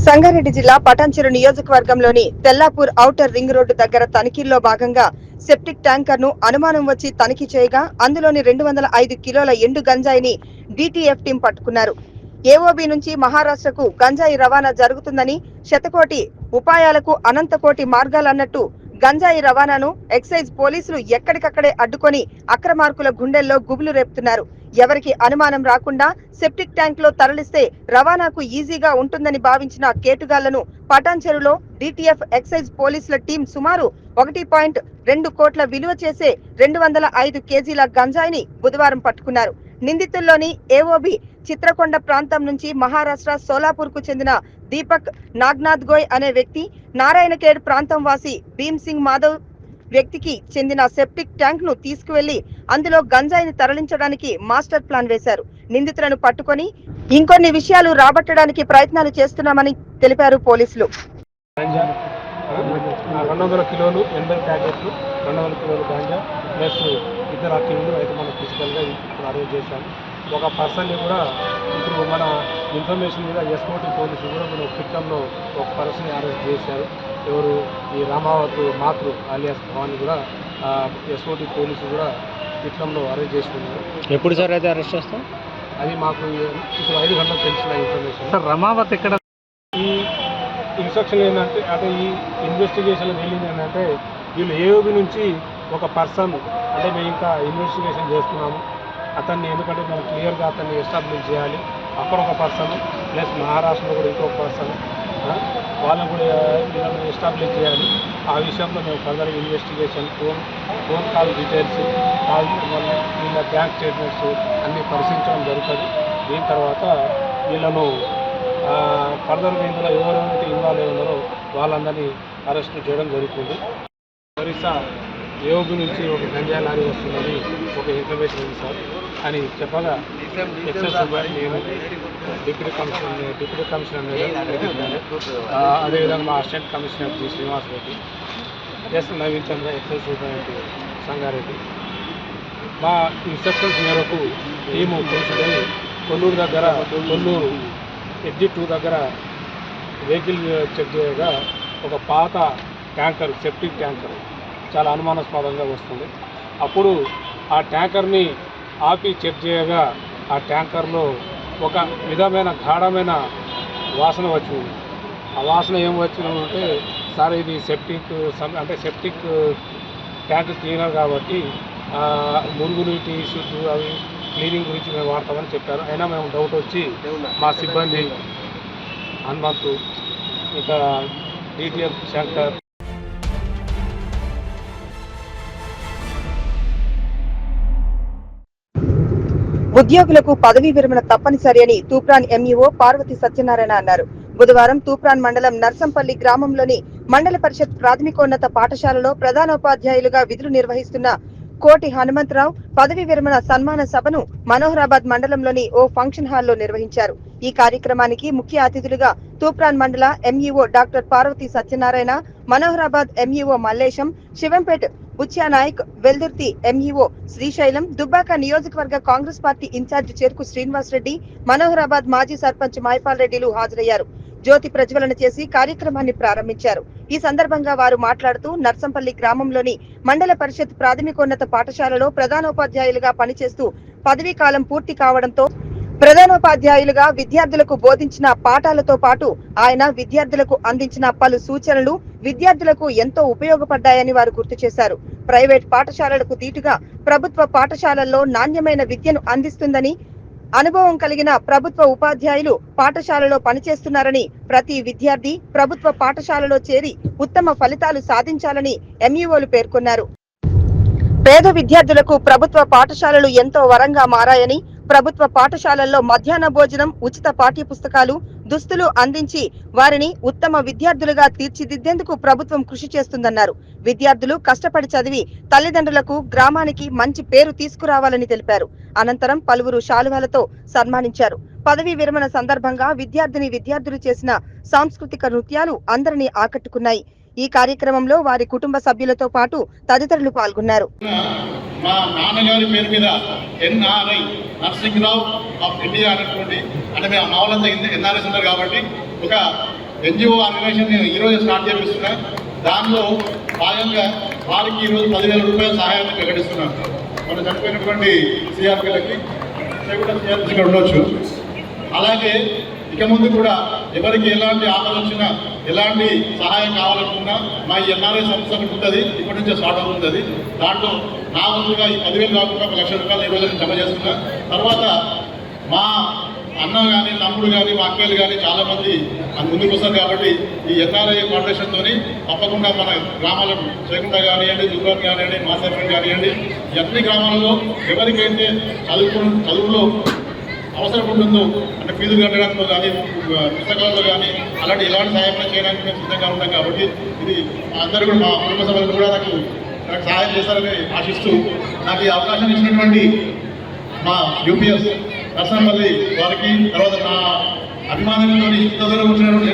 సంగారెడ్డి జిల్లా పటాన్చెరు నియోజకవర్గంలోని Tellapur outer ring road దగ్గర తనిఖీల్లో భాగంగా సెప్టిక్ ట్యాంకర్ ను అనుమానం వచ్చి తనిఖీ చేయగా అందులోని 205 కిలోల ఎండు గంజాయిని డిటిఎఫ్ టీం పట్టుకున్నారు. ఏఓబి నుంచి మహారాష్ట్రకు గంజాయి రవాణా జరుగుతుందని, శతకోటి ఉపాయాలకు అనంతకోటి మార్గాలన్నట్టు గంజాయి రవాణాను ఎక్సైజ్ పోలీసులు ఎక్కడికక్కడే అడ్డుకొని అక్రమార్కుల గుండెల్లో గుబులు రేపుతున్నారు. ఎవరికి అనుమానం రాకుండా సెప్టిక్ ట్యాంక్ లో తరలిస్తే రవాణాకు ఈజీగా ఉంటుందని భావించిన కేటుగాళ్లను పటాన్చెరులో డిటిఎఫ్ ఎక్సైజ్ పోలీసుల టీం సుమారు 1.2 కోట్ల విలువ చేసే 205 కేజీల గంజాయిని బుధవారం పట్టుకున్నారు. నిందితుల్లోని ఏఓబి చిత్రకొండ ప్రాంతం నుంచి మహారాష్ట్ర సోలాపూర్ కు చెందిన దీపక్ నాగ్నాథ్ గోయ్ అనే వ్యక్తి, నారాయణఖేడ్ ప్రాంతం వాసి భీమ్ సింగ్ మాధవ్ వ్యక్తికి చెందిన సెప్టిక్ ట్యాంక్ ను తీసుకువెళ్లి అందులో గంజాయిని తరలించడానికి మాస్టర్ ప్లాన్ వేశారు. నిందితులను పట్టుకొని ఇంకొన్ని విషయాలు రాబట్టడానికి ప్రయత్నాలు చేస్తున్నామని తెలిపారు పోలీసులు. 200 కిలోలు 80 ప్యాకెట్లు 200 కిలోలు గాంజా ప్లస్ ఇతర అక్యూలు అయితే మనం ఫిజికల్గా ఇప్పుడు అరేంజ్ చేశాము. ఒక పర్సన్ని కూడా ఇప్పుడు మన ఇన్ఫర్మేషన్ మీద ఎస్ఓటి పోలీసులు కూడా మన క్రితంలో ఒక పర్సన్ని అరెస్ట్ చేశారు. ఎవరు ఈ రామావత్ మాతృ ఆలియాస్ భవాన్ని కూడా ఎస్ఓటి పోలీసులు కూడా క్రితంలో అరెస్ట్ చేసుకున్నారు. ఎప్పుడు సార్ అయితే అరెస్ట్ చేస్తాం? అది మాకు ఇప్పుడు 5 గంటలకు తెలిసిన ఇన్ఫర్మేషన్. సార్ రమావత్ ఎక్కడ? ఈ ఇన్స్ట్రక్షన్ ఏంటంటే అంటే ఈ ఇన్వెస్టిగేషన్ వెళ్ళింది ఏంటంటే వీళ్ళు ఏఓబి నుంచి ఒక పర్సన్ అంటే మేము ఇంకా ఇన్వెస్టిగేషన్ చేస్తున్నాము అతన్ని, ఎందుకంటే మేము క్లియర్గా అతన్ని ఎస్టాబ్లిష్ చేయాలి. అక్కడ ఒక పర్సన్ ప్లస్ మహారాష్ట్రలో కూడా ఇంకొక పర్సన్ వాళ్ళని కూడా వీళ్ళని ఎస్టాబ్లిష్ చేయాలి. ఆ విషయంలో మేము further investigation phone call details వీళ్ళ బ్యాంక్ స్టేట్మెంట్స్ అన్నీ పరిశీలించడం జరుగుతుంది. దీని తర్వాత వీళ్ళను ఫర్దర్గా ఇందులో ఎవరైతే ఇన్వాల్వ్ అయి ఉన్నారో వాళ్ళందరినీ అరెస్ట్ చేయడం జరుగుతుంది. ఒరిస్సా ఏఓబి నుంచి ఒక గంజాయి లారీ వస్తున్నది ఒక ఇన్ఫర్మేషన్ ఉంది సార్ అని చెప్పగా ఎక్సైజ్ నేను డిప్యూటీ కమిషనర్ అదేవిధంగా మా assistant commissioner G Srinivas Reddy, S Naveen Chandra excise superintendent Sangareddy మా ఇన్స్ట్రక్షన్స్ మేరకు టీము తీసుకొని కొల్లూరు ఎగ్జిట్ 2 దగ్గర వెహికల్ చెక్ చేయగా ఒక పాత ట్యాంకర్ సెప్టిక్ ట్యాంకర్ చాలా అనుమానాస్పదంగా వస్తుంది. అప్పుడు ఆ ట్యాంకర్ని ఆపి చెక్ చేయగా ఆ ట్యాంకర్లో ఒక విధమైన గాఢమైన వాసన వచ్చింది. ఆ వాసన ఏం వచ్చిందంటే సార్ ఇది సెప్టిక్ ట్యాంక్ క్లీనర్ కాబట్టి మురుగు నీటి ఇష్యూస్ అవి క్లీనింగ్ గురించి మేము వాడతామని చెప్పారు. అయినా మేము డౌట్ వచ్చి మా సిబ్బంది హనుమంతు ఇంకా డిటిఎఫ్ శంకర్ ఉద్యోగులకు పదవీ విరమణ తప్పనిసరి అని తూప్రాన్ ఎంఈఓ పార్వతి సత్యనారాయణ అన్నారు. బుధవారం తూప్రాన్ మండలం నర్సంపల్లి గ్రామంలోని మండల పరిషత్ ప్రాథమికోన్నత పాఠశాలలో ప్రధానోపాధ్యాయులుగా విధులు నిర్వహిస్తున్న కోటి హనుమంతరావు పదవీ విరమణ సన్మాన సభను మనోహరాబాద్ మండలంలోని ఓ ఫంక్షన్ హాల్లో నిర్వహించారు. ఈ కార్యక్రమానికి ముఖ్య అతిథులుగా తూప్రాన్ మండల MEO doctor Parvathi Satyanarayana, Manoharabad MEO Mallesham, Shivampet Buchyanayak, Veldurthi MEO Srisailam, Dubbaka నియోజకవర్గ కాంగ్రెస్ పార్టీ ఇన్ఛార్జి చెరుకు శ్రీనివాస్ రెడ్డి, మనోహరాబాద్ మాజీ సర్పంచ్ మైపాల్ రెడ్డిలు హాజరయ్యారు. జ్యోతి ప్రజ్వలన చేసి కార్యక్రమాన్ని ప్రారంభించారు. ఈ సందర్భంగా వారు మాట్లాడుతూ నర్సంపల్లి గ్రామంలోని మండల పరిషత్ ప్రాథమికోన్నత పాఠశాలలో ప్రధానోపాధ్యాయులుగా పనిచేస్తూ పదవీ కాలం పూర్తి కావడంతో ప్రధానోపాధ్యాయులుగా విద్యార్థులకు బోధించిన పాఠాలతో పాటు ఆయన విద్యార్థులకు అందించిన పలు సూచనలు విద్యార్థులకు ఎంతో ఉపయోగపడ్డాయని వారు గుర్తు చేశారు. ప్రైవేట్ పాఠశాలలకు దీటుగా ప్రభుత్వ పాఠశాలల్లో నాణ్యమైన విద్యను అందిస్తుందని, అనుభవం కలిగిన ప్రభుత్వ ఉపాధ్యాయులు పాఠశాలలో పనిచేస్తున్నారని, ప్రతి విద్యార్థి ప్రభుత్వ పాఠశాలలో చేరి ఉత్తమ ఫలితాలు సాధించాలని ఎంఈఓలు పేర్కొన్నారు. పేద విద్యార్థులకు ప్రభుత్వ పాఠశాలలు ఎంతో వరంగా మారాయని, ప్రభుత్వ పాఠశాలల్లో మధ్యాహ్న భోజనం, ఉచిత పాఠ్య పుస్తకాలు, దుస్తులు అందించి వారిని ఉత్తమ విద్యార్థులుగా తీర్చిదిద్దేందుకు ప్రభుత్వం కృషి చేస్తుందన్నారు. విద్యార్థులు కష్టపడి చదివి తల్లిదండ్రులకు, గ్రామానికి మంచి పేరు తీసుకురావాలని తెలిపారు. అనంతరం పలువురు శాలువాలతో సన్మానించారు. పదవీ విరమణ సందర్భంగా విద్యార్థులు చేసిన సాంస్కృతిక నృత్యాలు అందరినీ ఆకట్టుకున్నాయి. ఈ కార్యక్రమంలో వారి కుటుంబ సభ్యులతో పాటు తదితరులు పాల్గొన్నారు. మా నాన్నగారి పేరు మీద ఎన్ఆర్ఐ నరసింహరావు ఆఫ్ ఇండియా అనేటువంటి, అంటే మేము మామూలంతా ఎన్ఆర్ఐస్ ఉన్నారు కాబట్టి ఒక ఎన్జిఓ ఆర్గనైజేషన్ ఈరోజు స్టార్ట్ చేపిస్తున్నా. దానిలో భాగంగా వారికి ఈరోజు 10,000 రూపాయల సహాయాన్ని ప్రకటిస్తున్నాను. మనం చనిపోయినటువంటి సిఆర్పీలకి ఇక్కడ ఉండొచ్చు. అలాగే ఇక ముందు కూడా ఎవరికి ఎలాంటి ఆపద వచ్చినా ఎలాంటి సహాయం కావాలనుకున్నా మా ఎన్ఆర్ఐ సంస్థ ఉంటుంది, ఇప్పటి నుంచే స్టార్ట్ అవుతుంది. దాంట్లో నా వంతుగా ఈ 10,000 కాకుండా 1,00,000 రూపాయలు ఈ రోజు జమ చేస్తున్నా. తర్వాత మా అన్న కానీ తమ్ముడు కానీ మా అక్కలు కానీ చాలామంది ముందుకు వస్తారు కాబట్టి ఈ ఎన్ఆర్ఐ ఫౌండేషన్తో తప్పకుండా మన గ్రామాలను చేకుంట కానివ్వండి, దుర్గం కానివ్వండి, మాసర్పేట కానివ్వండి, ఈ అన్ని గ్రామాలలో ఎవరికైతే చదువులో అవసరం ఉంటుందో అంటే ఫీజులు కట్టడంలో కానీ పుస్తకాలలో కానీ ఎలాంటి సహాయం చేయడానికి మేము సిద్ధంగా ఉంటాం. కాబట్టి ఇది అందరూ కూడా మా కుటుంబ సభ్యులు కూడా నాకు సహాయం చేస్తారని ఆశిస్తూ నాకు ఈ అవకాశం ఇచ్చినటువంటి మా యూపీఎస్ నర్సంపల్లి వారికి, తర్వాత నా అభిమానంతో ఇంత దూరం వచ్చినటువంటి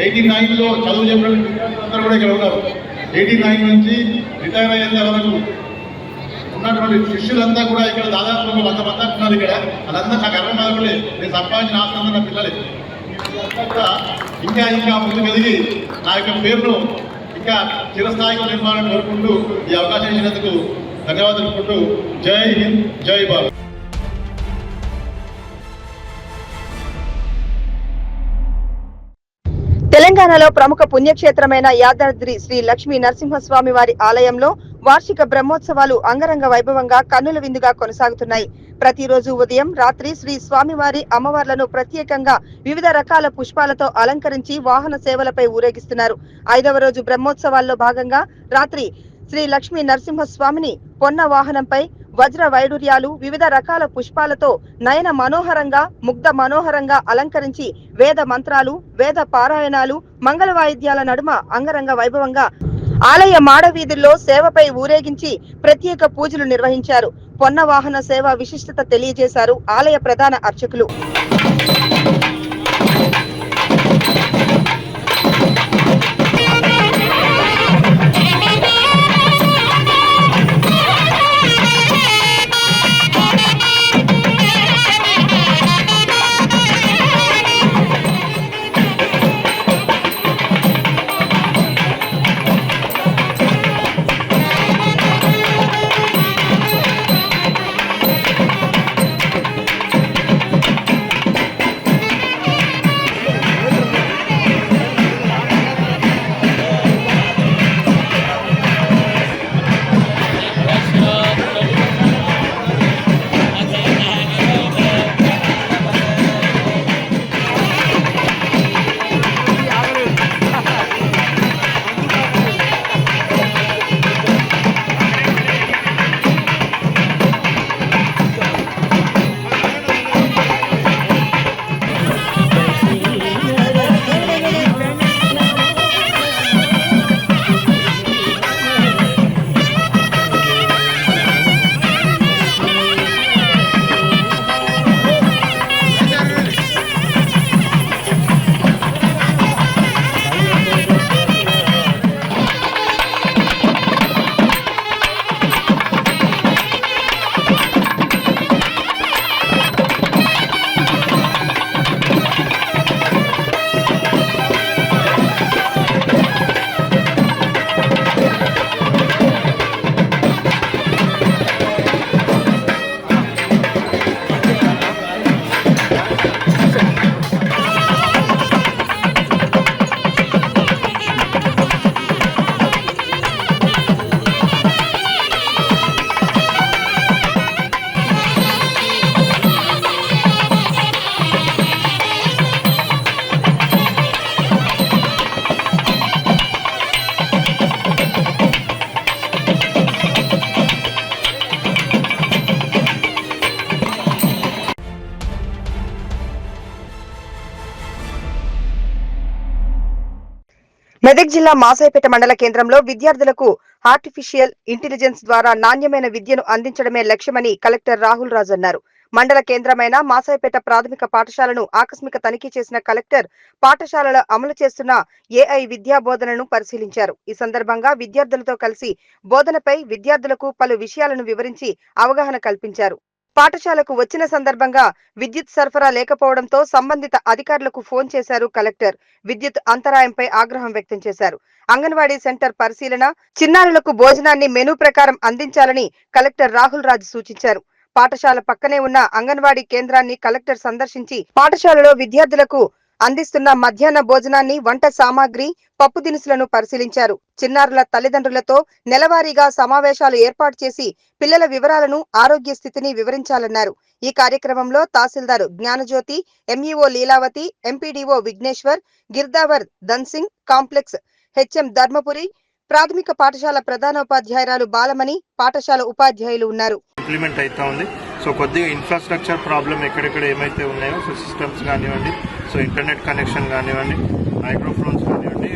89లో చదువు చెప్పినటువంటి అందరూ కూడా ఇక్కడ ఉన్నారు. 89 నుంచి రిటైర్ అయ్యేంత వరకు ఉన్నటువంటి శిష్యులంతా కూడా ఇక్కడ దాదాపు 100 మంది ఉన్నారు. ఇక్కడ అదంతా నాకు అర్థమవులే, నేను సంపాదించిన ఆస్తి నా పిల్లలే. ఇంకా ఇంకా ముందుకు ఎదిగి నా యొక్క పేరును ఇంకా చిరస్థాయిగా నిర్మాణం కోరుకుంటూ ఈ అవకాశం ఇచ్చినందుకు ధన్యవాదాలు తెలుపుకుంటూ జై హింద్, జై భారత్. తెలంగాణలో ప్రముఖ పుణ్యక్షేత్రమైన యాదాద్రి శ్రీ లక్ష్మీ నరసింహస్వామి వారి ఆలయంలో వార్షిక బ్రహ్మోత్సవాలు అంగరంగ వైభవంగా కన్నుల విందుగా కొనసాగుతున్నాయి. ప్రతిరోజు ఉదయం, రాత్రి శ్రీ స్వామివారి అమ్మవార్లను ప్రత్యేకంగా వివిధ రకాల పుష్పాలతో అలంకరించి వాహన సేవలపై ఊరేగిస్తున్నారు. 5వ రోజు బ్రహ్మోత్సవాల్లో భాగంగా రాత్రి శ్రీ లక్ష్మీ నరసింహస్వామిని పొన్న వాహనంపై వజ్ర వైడూర్యాలు, వివిధ రకాల పుష్పాలతో నయన మనోహరంగా, ముగ్ధ మనోహరంగా అలంకరించి వేద మంత్రాలు, వేద పారాయణాలు, మంగళ వాయిద్యాల నడుమ అంగరంగ వైభవంగా ఆలయ మాడవీధుల్లో సేవపై ఊరేగించి ప్రత్యేక పూజలు నిర్వహించారు. పొన్న వాహన సేవ విశిష్టత తెలియజేశారు ఆలయ ప్రధాన అర్చకులు. మెదక్ జిల్లా మాసాయిపేట మండల కేంద్రంలో విద్యార్థులకు ఆర్టిఫిషియల్ ఇంటెలిజెన్స్ ద్వారా నాణ్యమైన విద్యను అందించడమే లక్ష్యమని కలెక్టర్ రాహుల్ రాజ్ అన్నారు. మండల కేంద్రమైన మాసాయిపేట ప్రాథమిక పాఠశాలను ఆకస్మిక తనిఖీ చేసిన కలెక్టర్ పాఠశాలలో అమలు చేస్తున్న ఏఐ విద్యా బోధనను పరిశీలించారు. ఈ సందర్భంగా విద్యార్థులతో కలిసి బోధనపై విద్యార్థులకు పలు విషయాలను వివరించి అవగాహన కల్పించారు. పాఠశాలకు వచ్చిన సందర్భంగా విద్యుత్ సరఫరా లేకపోవడంతో సంబంధిత అధికారులకు ఫోన్ చేశారు కలెక్టర్. విద్యుత్ అంతరాయంపై ఆగ్రహం వ్యక్తం చేశారు. అంగన్వాడీ సెంటర్ పరిశీలన, చిన్నారులకు భోజనాన్ని మెనూ ప్రకారం అందించాలని కలెక్టర్ రాహుల్ రాజ్ సూచించారు. పాఠశాల పక్కనే ఉన్న అంగన్వాడీ కేంద్రాన్ని కలెక్టర్ సందర్శించి పాఠశాలలో విద్యార్థులకు అందిస్తున్న మధ్యాహ్న భోజనాన్ని, వంట సామాగ్రి, పప్పు దినుసులను పరిశీలించారు. చిన్నారుల తల్లిదండ్రులతో నెలవారీగా సమావేశాలు ఏర్పాటు చేసి పిల్లల వివరాలను, ఆరోగ్య స్థితిని వివరించాలన్నారు. ఈ కార్యక్రమంలో తహసీల్దార్ జ్ఞానజ్యోతి, ఎంఈఓ లీలావతి, ఎంపీడీఓ విఘ్నేశ్వర్, గిర్దావర్ ధన్సింగ్, కాంప్లెక్స్ హెచ్ఎం ధర్మపురి, ప్రాథమిక పాఠశాల ప్రధానోపాధ్యాయురాలు బాలమణి, పాఠశాల ఉపాధ్యాయులు ఉన్నారు. ఇంప్లిమెంట్ అవుతా ఉంది. సో కొద్దిగా ఇన్ఫ్రాస్ట్రక్చర్ ప్రాబ్లం ఎక్కడెక్కడ ఏమైతే ఉన్నాయో, సో సిస్టమ్స్ కానివ్వండి, సో ఇంటర్నెట్ కనెక్షన్ కానివ్వండి, మైక్రోఫోన్స్ కానివ్వండి,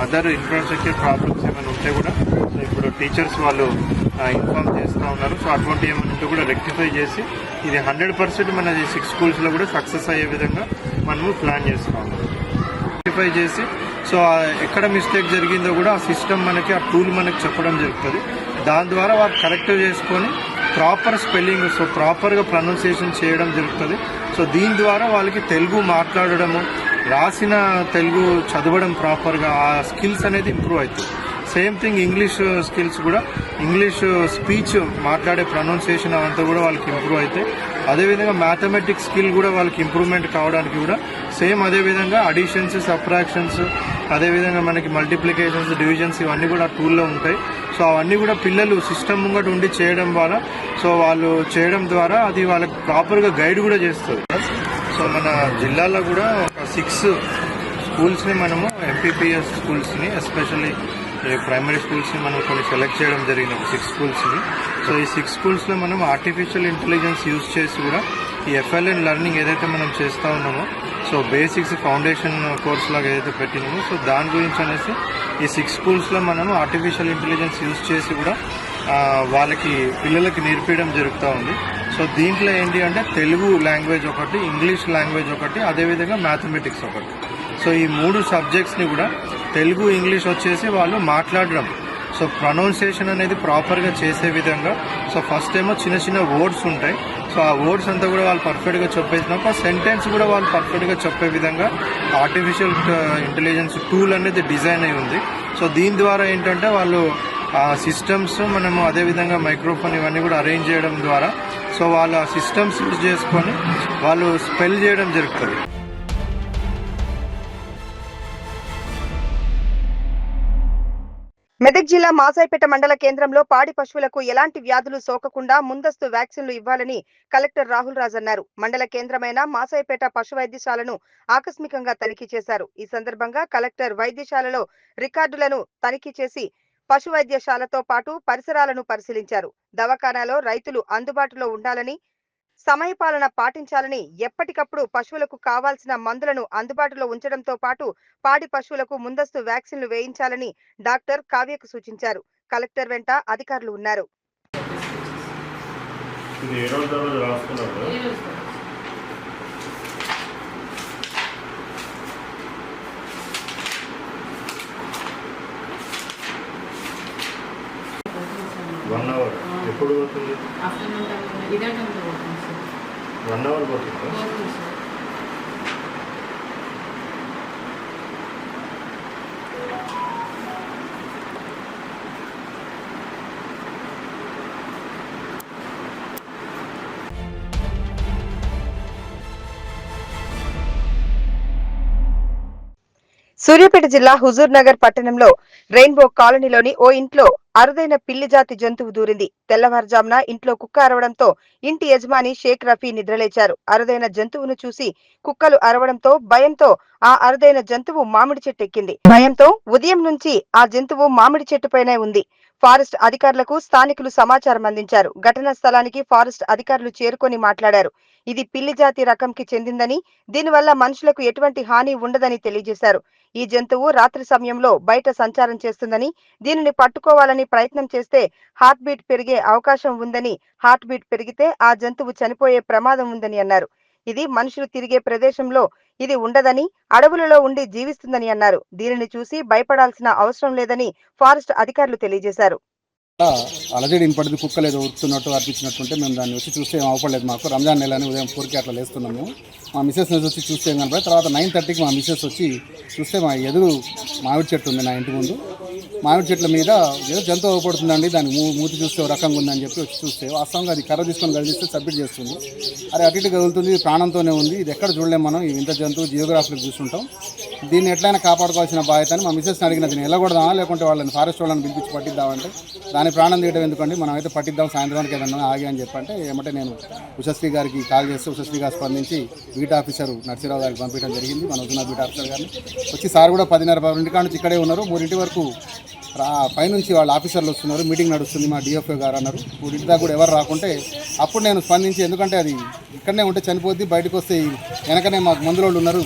అదర్ ఇన్ఫ్రాస్ట్రక్చర్ ప్రాబ్లమ్స్ ఏమైనా ఉంటే కూడా సో ఇప్పుడు టీచర్స్ వాళ్ళు ఇన్ఫార్మ్ చేస్తూ ఉన్నారు. సో అటువంటి ఏమైనా కూడా రెక్టిఫై చేసి ఇది 100% మన 6 స్కూల్స్లో కూడా సక్సెస్ అయ్యే విధంగా మనము ప్లాన్ చేస్తూ ఉన్నాం. రెక్టిఫై చేసి సో ఎక్కడ మిస్టేక్ జరిగిందో కూడా ఆ సిస్టమ్ మనకి, ఆ టూల్ మనకి చెప్పడం జరుగుతుంది. దాని ద్వారా వారు కరెక్ట్ చేసుకొని ప్రాపర్ స్పెల్లింగ్, సో ప్రాపర్గా ప్రొనౌన్సియేషన్ చేయడం జరుగుతుంది. సో దీని ద్వారా వాళ్ళకి తెలుగు మాట్లాడడము, రాసిన తెలుగు చదవడం ప్రాపర్గా ఆ స్కిల్స్ అనేది ఇంప్రూవ్ అవుతుంది. సేమ్ థింగ్ ఇంగ్లీష్ స్కిల్స్ కూడా, ఇంగ్లీష్ స్పీచ్ మాట్లాడే ప్రొనౌన్సియేషన్ అవంతా కూడా వాళ్ళకి ఇంప్రూవ్ అవుతాయి. అదేవిధంగా మ్యాథమెటిక్స్ స్కిల్ కూడా వాళ్ళకి ఇంప్రూవ్మెంట్ కావడానికి కూడా సేమ్ అదేవిధంగా అడిషన్స్, సబ్ట్రాక్షన్స్, అదేవిధంగా మనకి మల్టిప్లికేషన్స్, డివిజన్స్ ఇవన్నీ కూడా టూల్లో ఉంటాయి. సో అవన్నీ కూడా పిల్లలు సిస్టమ్ ముంగట ఉండి చేయడం ద్వారా, సో వాళ్ళు చేయడం ద్వారా అది వాళ్ళకి ప్రాపర్గా గైడ్ కూడా చేస్తుంది. సో మన జిల్లాలో కూడా ఒక 6 స్కూల్స్ని మనము ఎంపీపీఎస్ స్కూల్స్ని, ఎస్పెషల్లీ ప్రైమరీ స్కూల్స్ని మనం కొన్ని సెలెక్ట్ చేయడం జరిగింది, 6 స్కూల్స్ని. సో ఈ 6 స్కూల్స్లో మనం ఆర్టిఫిషియల్ ఇంటెలిజెన్స్ యూజ్ చేసి కూడా ఈ ఎఫ్ఎల్ఎన్ లెర్నింగ్ ఏదైతే మనం చేస్తూ ఉన్నామో, సో బేసిక్స్ ఫౌండేషన్ కోర్స్ లాగా ఏదైతే పెట్టినామో, సో దాని గురించి అనేసి ఈ 6 స్కూల్స్లో మనము ఆర్టిఫిషియల్ ఇంటెలిజెన్స్ యూజ్ చేసి కూడా వాళ్ళకి పిల్లలకి నేర్పించడం జరుగుతూ ఉంది. సో దీంట్లో ఏంటి అంటే తెలుగు లాంగ్వేజ్ ఒకటి, ఇంగ్లీష్ లాంగ్వేజ్ ఒకటి, అదేవిధంగా మ్యాథమెటిక్స్ ఒకటి. సో ఈ 3 సబ్జెక్ట్స్ని కూడా తెలుగు, ఇంగ్లీష్ వచ్చేసి వాళ్ళు మాట్లాడడం, సో ప్రొనౌన్సియేషన్ అనేది ప్రాపర్గా చేసే విధంగా. సో ఫస్ట్ ఏమో చిన్న చిన్న వర్డ్స్ ఉంటాయి. సో ఆ వర్డ్స్ అంతా కూడా వాళ్ళు పర్ఫెక్ట్గా చెప్పేసినాక సెంటెన్స్ కూడా వాళ్ళు పర్ఫెక్ట్గా చెప్పే విధంగా ఆర్టిఫిషియల్ ఇంటెలిజెన్స్ టూల్ అనేది డిజైన్ అయి ఉంది. సో దీని ద్వారా ఏంటంటే వాళ్ళు ఆ సిస్టమ్స్ మనము అదేవిధంగా మైక్రోఫోన్ ఇవన్నీ కూడా అరేంజ్ చేయడం ద్వారా సో వాళ్ళు ఆ సిస్టమ్స్ యూజ్ చేసుకొని వాళ్ళు స్పెల్ చేయడం జరుగుతుంది. మెదక్ జిల్లా మాసాయిపేట మండల కేంద్రంలో పాడి పశువులకు ఎలాంటి వ్యాధులు సోకకుండా ముందస్తు వ్యాక్సిన్లు ఇవ్వాలని కలెక్టర్ రాహుల్ రాజ్ అన్నారు. మండల కేంద్రమైన మాసాయిపేట పశు వైద్యశాలను ఆకస్మికంగా తనిఖీ చేశారు. ఈ సందర్భంగా కలెక్టర్ వైద్యశాలలో రికార్డులను తనిఖీ చేసి పశు వైద్యశాలతో పాటు పరిసరాలను పరిశీలించారు. దవాఖానాలో రైతులు అందుబాటులో ఉండాలని, సమయపాలన పాటించాలని, ఎప్పటికప్పుడు పశువులకు కావాల్సిన మందులను అందుబాటులో ఉంచడంతో పాటు పాడి పశువులకు ముందస్తు వ్యాక్సిన్లు వేయించాలని డాక్టర్ కావ్యకు సూచించారు. కలెక్టర్ వెంట అధికారులు ఉన్నారు. ఎప్పుడు పోతుంది? 1 అవర్ పోతుంది. సూర్యాపేట జిల్లా హుజూర్ నగర్ పట్టణంలో రెయిన్బో కాలనీలోని ఓ ఇంట్లో అరుదైన పిల్లి జాతి జంతువు దూరింది. తెల్లవారుజామున ఇంట్లో కుక్క అరవడంతో ఇంటి యజమాని షేక్ రఫీ నిద్రలేచారు. అరుదైన జంతువును చూసి కుక్కలు అరవడంతో భయంతో ఆ అరుదైన జంతువు మామిడి చెట్టు ఎక్కింది. భయంతో ఉదయం నుంచి ఆ జంతువు మామిడి చెట్టుపైనే ఉంది. ఫారెస్ట్ అధికారులకు స్థానికులు సమాచారం అందించారు. ఘటనా స్థలానికి ఫారెస్ట్ అధికారులు చేరుకొని మాట్లాడారు. ఇది పిల్లి జాతి రకంకి చెందిందని, దీనివల్ల మనుషులకు ఎటువంటి హాని ఉండదని తెలియజేశారు. ఈ జంతువు రాత్రి సమయంలో బయట సంచారం చేస్తుందని, దీనిని పట్టుకోవాలని ప్రయత్నం చేస్తే హార్ట్ బీట్ పెరిగే అవకాశం ఉందని, హార్ట్ బీట్ పెరిగితే ఆ జంతువు చనిపోయే ప్రమాదం ఉందని అన్నారు. ఇది మనుషులు తిరిగే ప్రదేశంలో ఇది ఉండదని, అడవులలో ఉండి జీవిస్తుందని అన్నారు. దీనిని చూసి భయపడాల్సిన అవసరం లేదని ఫారెస్ట్ అధికారులు తెలియజేశారు. అలజడి ఇన్పడింది, కుక్కలు ఏదో ఉరుకుతున్నట్టు అర్పించినట్టుంటే మేము దాన్ని వచ్చి చూస్తే ఏం అవపడలేదు. మాకు రంజాన్ నెల అని ఉదయం 4కి అట్లా లేస్తున్నాం మేము. మా మిస్సెస్ వచ్చి చూస్తే ఏం కనపడి తర్వాత 9:30కి మా మిస్సెస్ వచ్చి చూస్తే మా ఎదురు మామిడి చెట్టు ఉంది నా ఇంటి ముందు. మామిడి చెట్ల మీద ఏదో జంతువు అవపడుతుందండి, దాని మూతి చూస్తే ఒక రకంగా ఉందని చెప్పి వచ్చి చూస్తే వాస్తవంగా అది కర్ర తీసుకొని కదిలిస్తే సబ్మిట్ చేస్తుంది. అరే అటు ఇటు కదులుతుంది, ప్రాణంతోనే ఉంది, ఇది ఎక్కడ చూడలేము మనం, ఈ ఇంత జంతువు జియోగ్రాఫీలో చూస్తుంటాం, దీన్ని ఎట్లయినా కాపాడుకోవాల్సిన బాధ్యత అని మా మిస్సెస్ని అడిగిన. దీన్ని వెళ్ళకూడదామా లేకుంటే వాళ్ళని ఫారెస్ట్ వాళ్ళని పిలిపించి పట్టిద్దామంటే దాని ప్రాణం తీయడం ఎందుకండి, మనం అయితే పట్టిద్దాం సాయంత్రానికి ఏదన్నా ఆగి అని చెప్పంటే ఏమంటే నేను ఉషశ్రీ గారికి కాల్ చేస్తే ఉషశ్రీ గారు స్పందించి బీట్ ఆఫీసర్ నర్సీరావు గారికి పంపించడం జరిగింది. మన వస్తున్న బీట్ ఆఫీసర్ గారిని వచ్చి సార్ కూడా 10:30 కాడ నుంచి ఇక్కడే ఉన్నారు. 3 వరకు పైనుంచి వాళ్ళ ఆఫీసర్లు వస్తున్నారు, మీటింగ్ నడుస్తుంది మా డిఎఫ్ఓ గారు అన్నారు. 3 దాకా కూడా ఎవరు రాకుంటే అప్పుడు నేను స్పందించి, ఎందుకంటే అది ఇక్కడనే ఉంటే చనిపోద్ది, బయటకు వస్తే వెనకనే మాకు మందుల వాళ్ళు ఉన్నారు,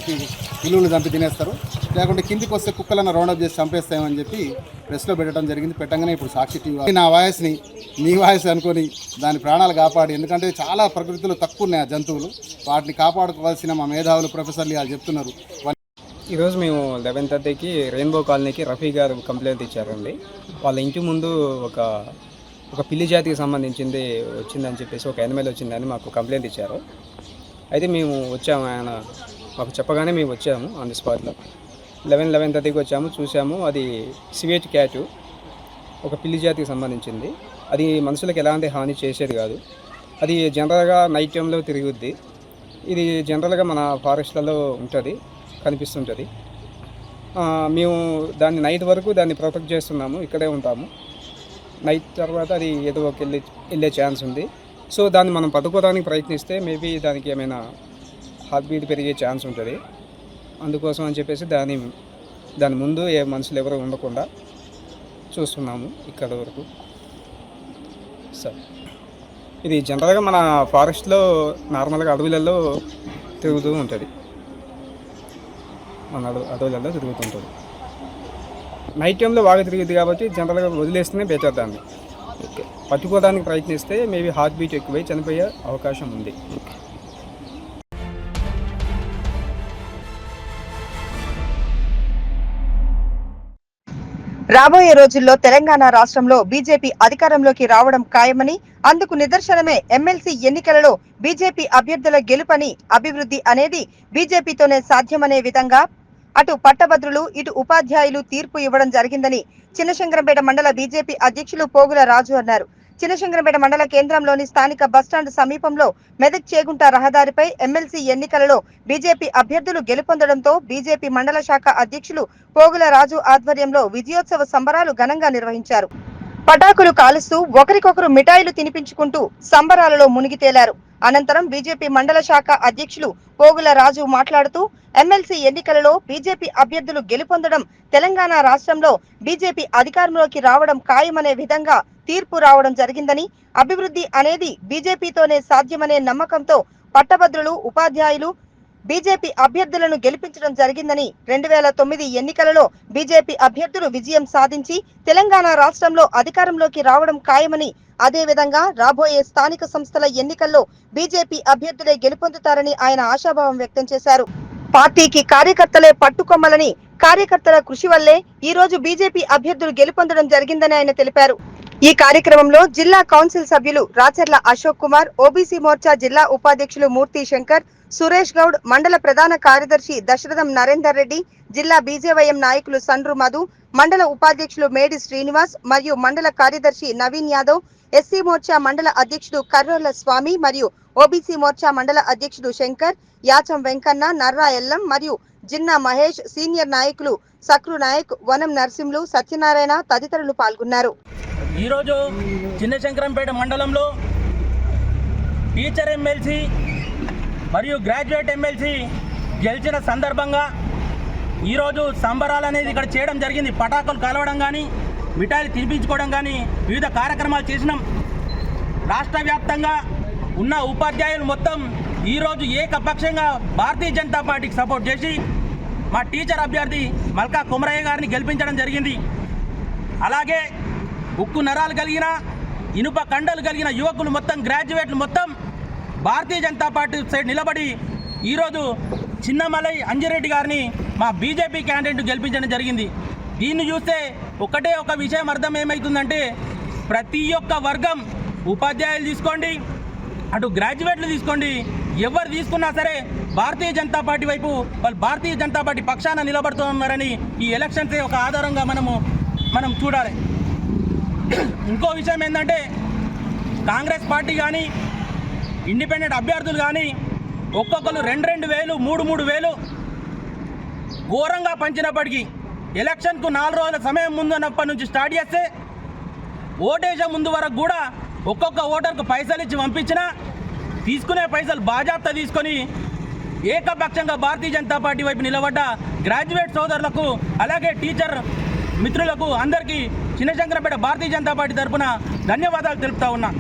పిల్లులు చంపి తినేస్తారు, లేకుంటే కిందికి వస్తే కుక్కలన్న రౌండప్ చేసి చంపేస్తామని చెప్పి ప్రెస్లో పెట్టడం జరిగింది. పెట్టగానే ఇప్పుడు సాక్షి టీవీ నా వాయిస్ని నీ వాయిస్ అనుకొని దాని ప్రాణాలు కాపాడి, ఎందుకంటే చాలా ప్రకృతిలో తక్కువ ఉన్నాయి ఆ జంతువులు, వాటిని కాపాడుకోవాల్సిన మా మేధావులు ప్రొఫెసర్లు వాళ్ళు చెప్తున్నారు. ఈరోజు మేము 11:30కి రెయిన్బో కాలనీకి రఫీ గారు కంప్లైంట్ ఇచ్చారండి. వాళ్ళ ఇంటి ముందు ఒక పిల్లి జాతికి సంబంధించింది వచ్చిందని చెప్పేసి, ఒక యానిమల్ వచ్చిందని మాకు కంప్లైంట్ ఇచ్చారు. అయితే మేము వచ్చాము, ఆయన మాకు చెప్పగానే మేము వచ్చాము ఆన్ ది స్పాట్లో. 11:30కి వచ్చాము, చూసాము. అది సివేట్ క్యాటు, ఒక పిల్లి జాతికి సంబంధించింది. అది మనుషులకు ఎలాంటి హాని చేసేది కాదు. అది జనరల్గా నైట్ టైంలో తిరుగుద్ది. ఇది జనరల్గా మన ఫారెస్ట్లలో ఉంటుంది, కనిపిస్తుంటుంది. మేము దాన్ని నైట్ వరకు దాన్ని ప్రొటెక్ట్ చేస్తున్నాము, ఇక్కడే ఉంటాము. నైట్ తర్వాత అది ఏదో వెళ్ళే ఛాన్స్ ఉంది. సో దాన్ని మనం పట్టుకోవడానికి ప్రయత్నిస్తే మేబీ దానికి ఏమైనా హార్ట్ బీట్ పెరిగే ఛాన్స్ ఉంటుంది. అందుకోసం అని చెప్పేసి దాని ముందు ఏ మనుషులు ఎవరు ఉండకుండా చూస్తున్నాము ఇక్కడ వరకు. సార్ ఇది జనరల్గా మన ఫారెస్ట్లో నార్మల్గా అడవులలో తిరుగుతూ ఉంటుంది, మన అడవులలో తిరుగుతుంటుంది. నైట్ టైంలో బాగా తిరుగుతుంది కాబట్టి జనరల్గా వదిలేస్తేనే బెటర్. దాన్ని పట్టుకోవడానికి ప్రయత్నిస్తే మేబీ హార్ట్ బీట్ ఎక్కువై చనిపోయే అవకాశం ఉంది. రాబోయే రోజుల్లో తెలంగాణ రాష్ట్రంలో బీజేపీ అధికారంలోకి రావడం ఖాయమని, అందుకు నిదర్శనమే ఎమ్మెల్సీ ఎన్నికలలో బీజేపీ అభ్యర్థుల గెలుపని, అభివృద్ధి అనేది బీజేపీతోనే సాధ్యమనే విధంగా అటు పట్టభద్రులు ఇటు ఉపాధ్యాయులు తీర్పు ఇవ్వడం జరిగిందని చిన్నశంకరంపేట మండల బీజేపీ అధ్యక్షులు పోగుల రాజు అన్నారు. చిన్నశంకరంపేట మండల కేంద్రంలోని స్థానిక బస్టాండ్ సమీపంలో మెదక్ చేగుంట రహదారిపై ఎమ్మెల్సీ ఎన్నికలలో బీజేపీ అభ్యర్థులు గెలుపొందడంతో బీజేపీ మండల శాఖ అధ్యక్షులు పోగుల రాజు ఆధ్వర్యంలో విజయోత్సవ సంబరాలు ఘనంగా నిర్వహించారు. పటాకులు కాలుస్తూ ఒకరికొకరు మిఠాయిలు తినిపించుకుంటూ సంబరాలలో మునిగి తేలారు. అనంతరం బీజేపీ మండల శాఖ అధ్యక్షులు పోగుల రాజు మాట్లాడుతూ ఎమ్మెల్సీ ఎన్నికలలో బీజేపీ అభ్యర్థులు గెలుపొందడం, తెలంగాణ రాష్ట్రంలో బీజేపీ అధికారంలోకి రావడం ఖాయమనే విధంగా తీర్పు రావడం జరిగిందని, అభివృద్ధి అనేది బీజేపీతోనే సాధ్యమనే నమ్మకంతో పట్టభద్రులు ఉపాధ్యాయులు బీజేపీ అభ్యర్థులను గెలిపించడం జరిగిందని, 2009 ఎన్నికలలో బీజేపీ అభ్యర్థులు విజయం సాధించి తెలంగాణ రాష్ట్రంలో అధికారంలోకి రావడం ఖాయమని, అదేవిధంగా రాబోయే స్థానిక సంస్థల ఎన్నికల్లో బీజేపీ అభ్యర్థులే గెలుపొందుతారని ఆయన ఆశాభావం వ్యక్తం చేశారు. పార్టీకి కార్యకర్తలే పట్టుకొమ్మలని, కార్యకర్తల కృషి వల్లే ఈ రోజు బీజేపీ అభ్యర్థులు గెలుపొందడం జరిగిందని ఆయన తెలిపారు. ఈ కార్యక్రమంలో జిల్లా కౌన్సిల్ సభ్యులు రాచర్ల అశోక్ కుమార్, ఓబీసీ మోర్చా జిల్లా ఉపాధ్యక్షులు మూర్తి శంకర్, సురేష్ గౌడ్, మండల ప్రధాన కార్యదర్శి దశరథం నరేందర్ రెడ్డి, జిల్లా బీజేవైఎం నాయకులు సండ్రు మధు, మండల ఉపాధ్యక్షులు మేడి శ్రీనివాస్ మరియు మండల కార్యదర్శి నవీన్ యాదవ్, ఎస్సీ మోర్చా మండల అధ్యక్షుడు కర్రోల స్వామి మరియు ఓబీసీ మోర్చా మండల అధ్యక్షుడు శంకర్, యాచం వెంకన్న, నర్రా ఎల్లం మరియు జిన్నా మహేష్, సీనియర్ నాయకులు సక్రు నాయక్, వనం నర్సింహులు, సత్యనారాయణ తదితరులు పాల్గొన్నారు. ఈరోజు చిన్నశంకరంపేట మండలంలో టీచర్ ఎమ్మెల్సీ మరియు గ్రాడ్యుయేట్ ఎమ్మెల్సీ గెలిచిన సందర్భంగా ఈరోజు సంబరాలు అనేది ఇక్కడ చేయడం జరిగింది. పటాకులు కలవడం కానీ, మిఠాయిలు తినిపించుకోవడం కానీ వివిధ కార్యక్రమాలు చేసినాం. రాష్ట్ర వ్యాప్తంగా ఉన్న ఉపాధ్యాయులు మొత్తం ఈరోజు ఏకపక్షంగా భారతీయ జనతా పార్టీకి సపోర్ట్ చేసి మా టీచర్ అభ్యర్థి మల్కా కుమరయ్య గారిని గెలిపించడం జరిగింది. అలాగే ఉక్కు నరాలు కలిగిన, ఇనుప కండలు కలిగిన యువకులు మొత్తం, గ్రాడ్యుయేట్లు మొత్తం భారతీయ జనతా పార్టీ సైడ్ నిలబడి ఈరోజు చిన్నమలై అంజిరెడ్డి గారిని మా బీజేపీ క్యాండిడేట్ గెలిపించడం జరిగింది. దీన్ని చూస్తే ఒకటే ఒక విషయం అర్థం ఏమవుతుందంటే, ప్రతి ఒక్క వర్గం, ఉపాధ్యాయులు తీసుకోండి, అటు గ్రాడ్యుయేట్లు తీసుకోండి, ఎవరు తీసుకున్నా సరే భారతీయ జనతా పార్టీ వైపు వాళ్ళు భారతీయ జనతా పార్టీ పక్షాన నిలబడుతున్నారని ఈ ఎలక్షన్స్ ఒక ఆధారంగా మనం చూడాలి. ఇంకో విషయం ఏంటంటే కాంగ్రెస్ పార్టీ కానీ ఇండిపెండెంట్ అభ్యర్థులు కానీ ఒక్కొక్కరు 2,000 3,000 ఘోరంగా పంచినప్పటికీ ఎలక్షన్కు 4 రోజుల సమయం ముందున్నప్పటి నుంచి స్టార్ట్ చేస్తే ఓటేసే ముందు వరకు కూడా ఒక్కొక్క ఓటర్కు పైసలు ఇచ్చి పంపించినా తీసుకునే పైసలు బాజాప్తా తీసుకొని ఏకపక్షంగా భారతీయ జనతా పార్టీ వైపు నిలబడ్డ గ్రాడ్యుయేట్ సోదరులకు అలాగే టీచర్ మిత్రులకు అందరికీ చిన్నశంకరంపేట భారతీయ జనతా పార్టీ తరఫున ధన్యవాదాలు తెలుపుతా ఉన్నా.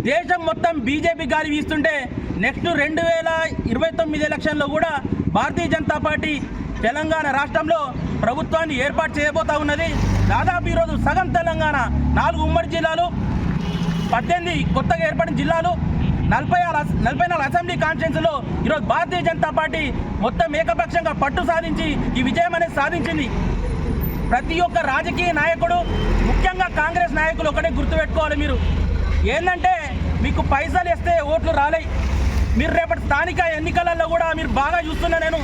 దేశం మొత్తం బీజేపీ గాలి వీస్తుంటే నెక్స్ట్ 2029 ఎలక్షన్లో కూడా భారతీయ జనతా పార్టీ తెలంగాణ రాష్ట్రంలో ప్రభుత్వాన్ని ఏర్పాటు చేయబోతా ఉన్నది. దాదాపు ఈరోజు సగం తెలంగాణ 4 ఉమ్మడి జిల్లాలు, 18 కొత్తగా ఏర్పడిన జిల్లాలు, 44 అసెంబ్లీ కాన్స్టిట్యున్సీలో ఈరోజు భారతీయ జనతా పార్టీ మొత్తం ఏకపక్షంగా పట్టు సాధించి ఈ విజయం అనేది సాధించింది. ప్రతి ఒక్క రాజకీయ నాయకుడు, ముఖ్యంగా కాంగ్రెస్ నాయకులు ఒకటే గుర్తుపెట్టుకోవాలి. మీరు ఏంటంటే మీకు పైసలు ఇస్తే ఓట్లు రాలే. మీరు రేపటి స్థానిక ఎన్నికలలో కూడా మీరు బాగా చూస్తున్నా, నేను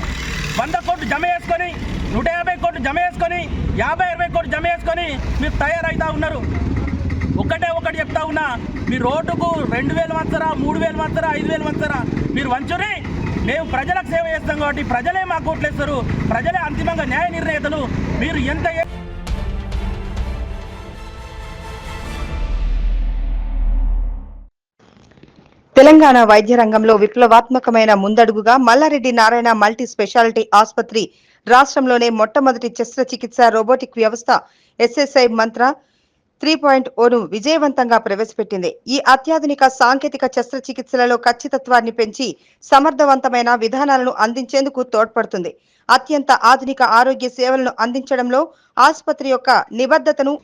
100 కోట్లు జమ చేసుకొని 150 కోట్లు జమ చేసుకొని 50-20 కోట్లు జమ చేసుకొని మీరు తయారవుతా ఉన్నారు. ఒకటి చెప్తా ఉన్నా, మీరు ఓటుకు 2,000 వంచరా, 3,000 వంచరా, 5,000 వంచరా, మీరు వంచుని మేము ప్రజలకు సేవ చేస్తాం కాబట్టి ప్రజలే మాకు ఓట్లేస్తారు, ప్రజలే అంతిమంగా న్యాయ నిర్ణేతలు. మీరు ఎంత తెలంగాణ వైద్య రంగంలో విప్లవాత్మకమైన ముందడుగుగా మల్లారెడ్డి నారాయణ మల్టీ స్పెషాలిటీ ఆసుపత్రి రాష్ట్రంలోనే మొట్టమొదటి శస్త్రచికిత్స రోబోటిక్ వ్యవస్థ SSI మంత్ర 3.0ను విజయవంతంగా ప్రవేశపెట్టింది. ఈ అత్యాధునిక సాంకేతిక శస్త్రచికిత్సలలో ఖచ్చితత్వాన్ని పెంచి సమర్థవంతమైన విధానాలను అందించేందుకు తోడ్పడుతుంది. అత్యంత ఆధునిక ఆరోగ్య సేవలను అందించడంలో ఆసుపత్రి యొక్క నిబద్ధతను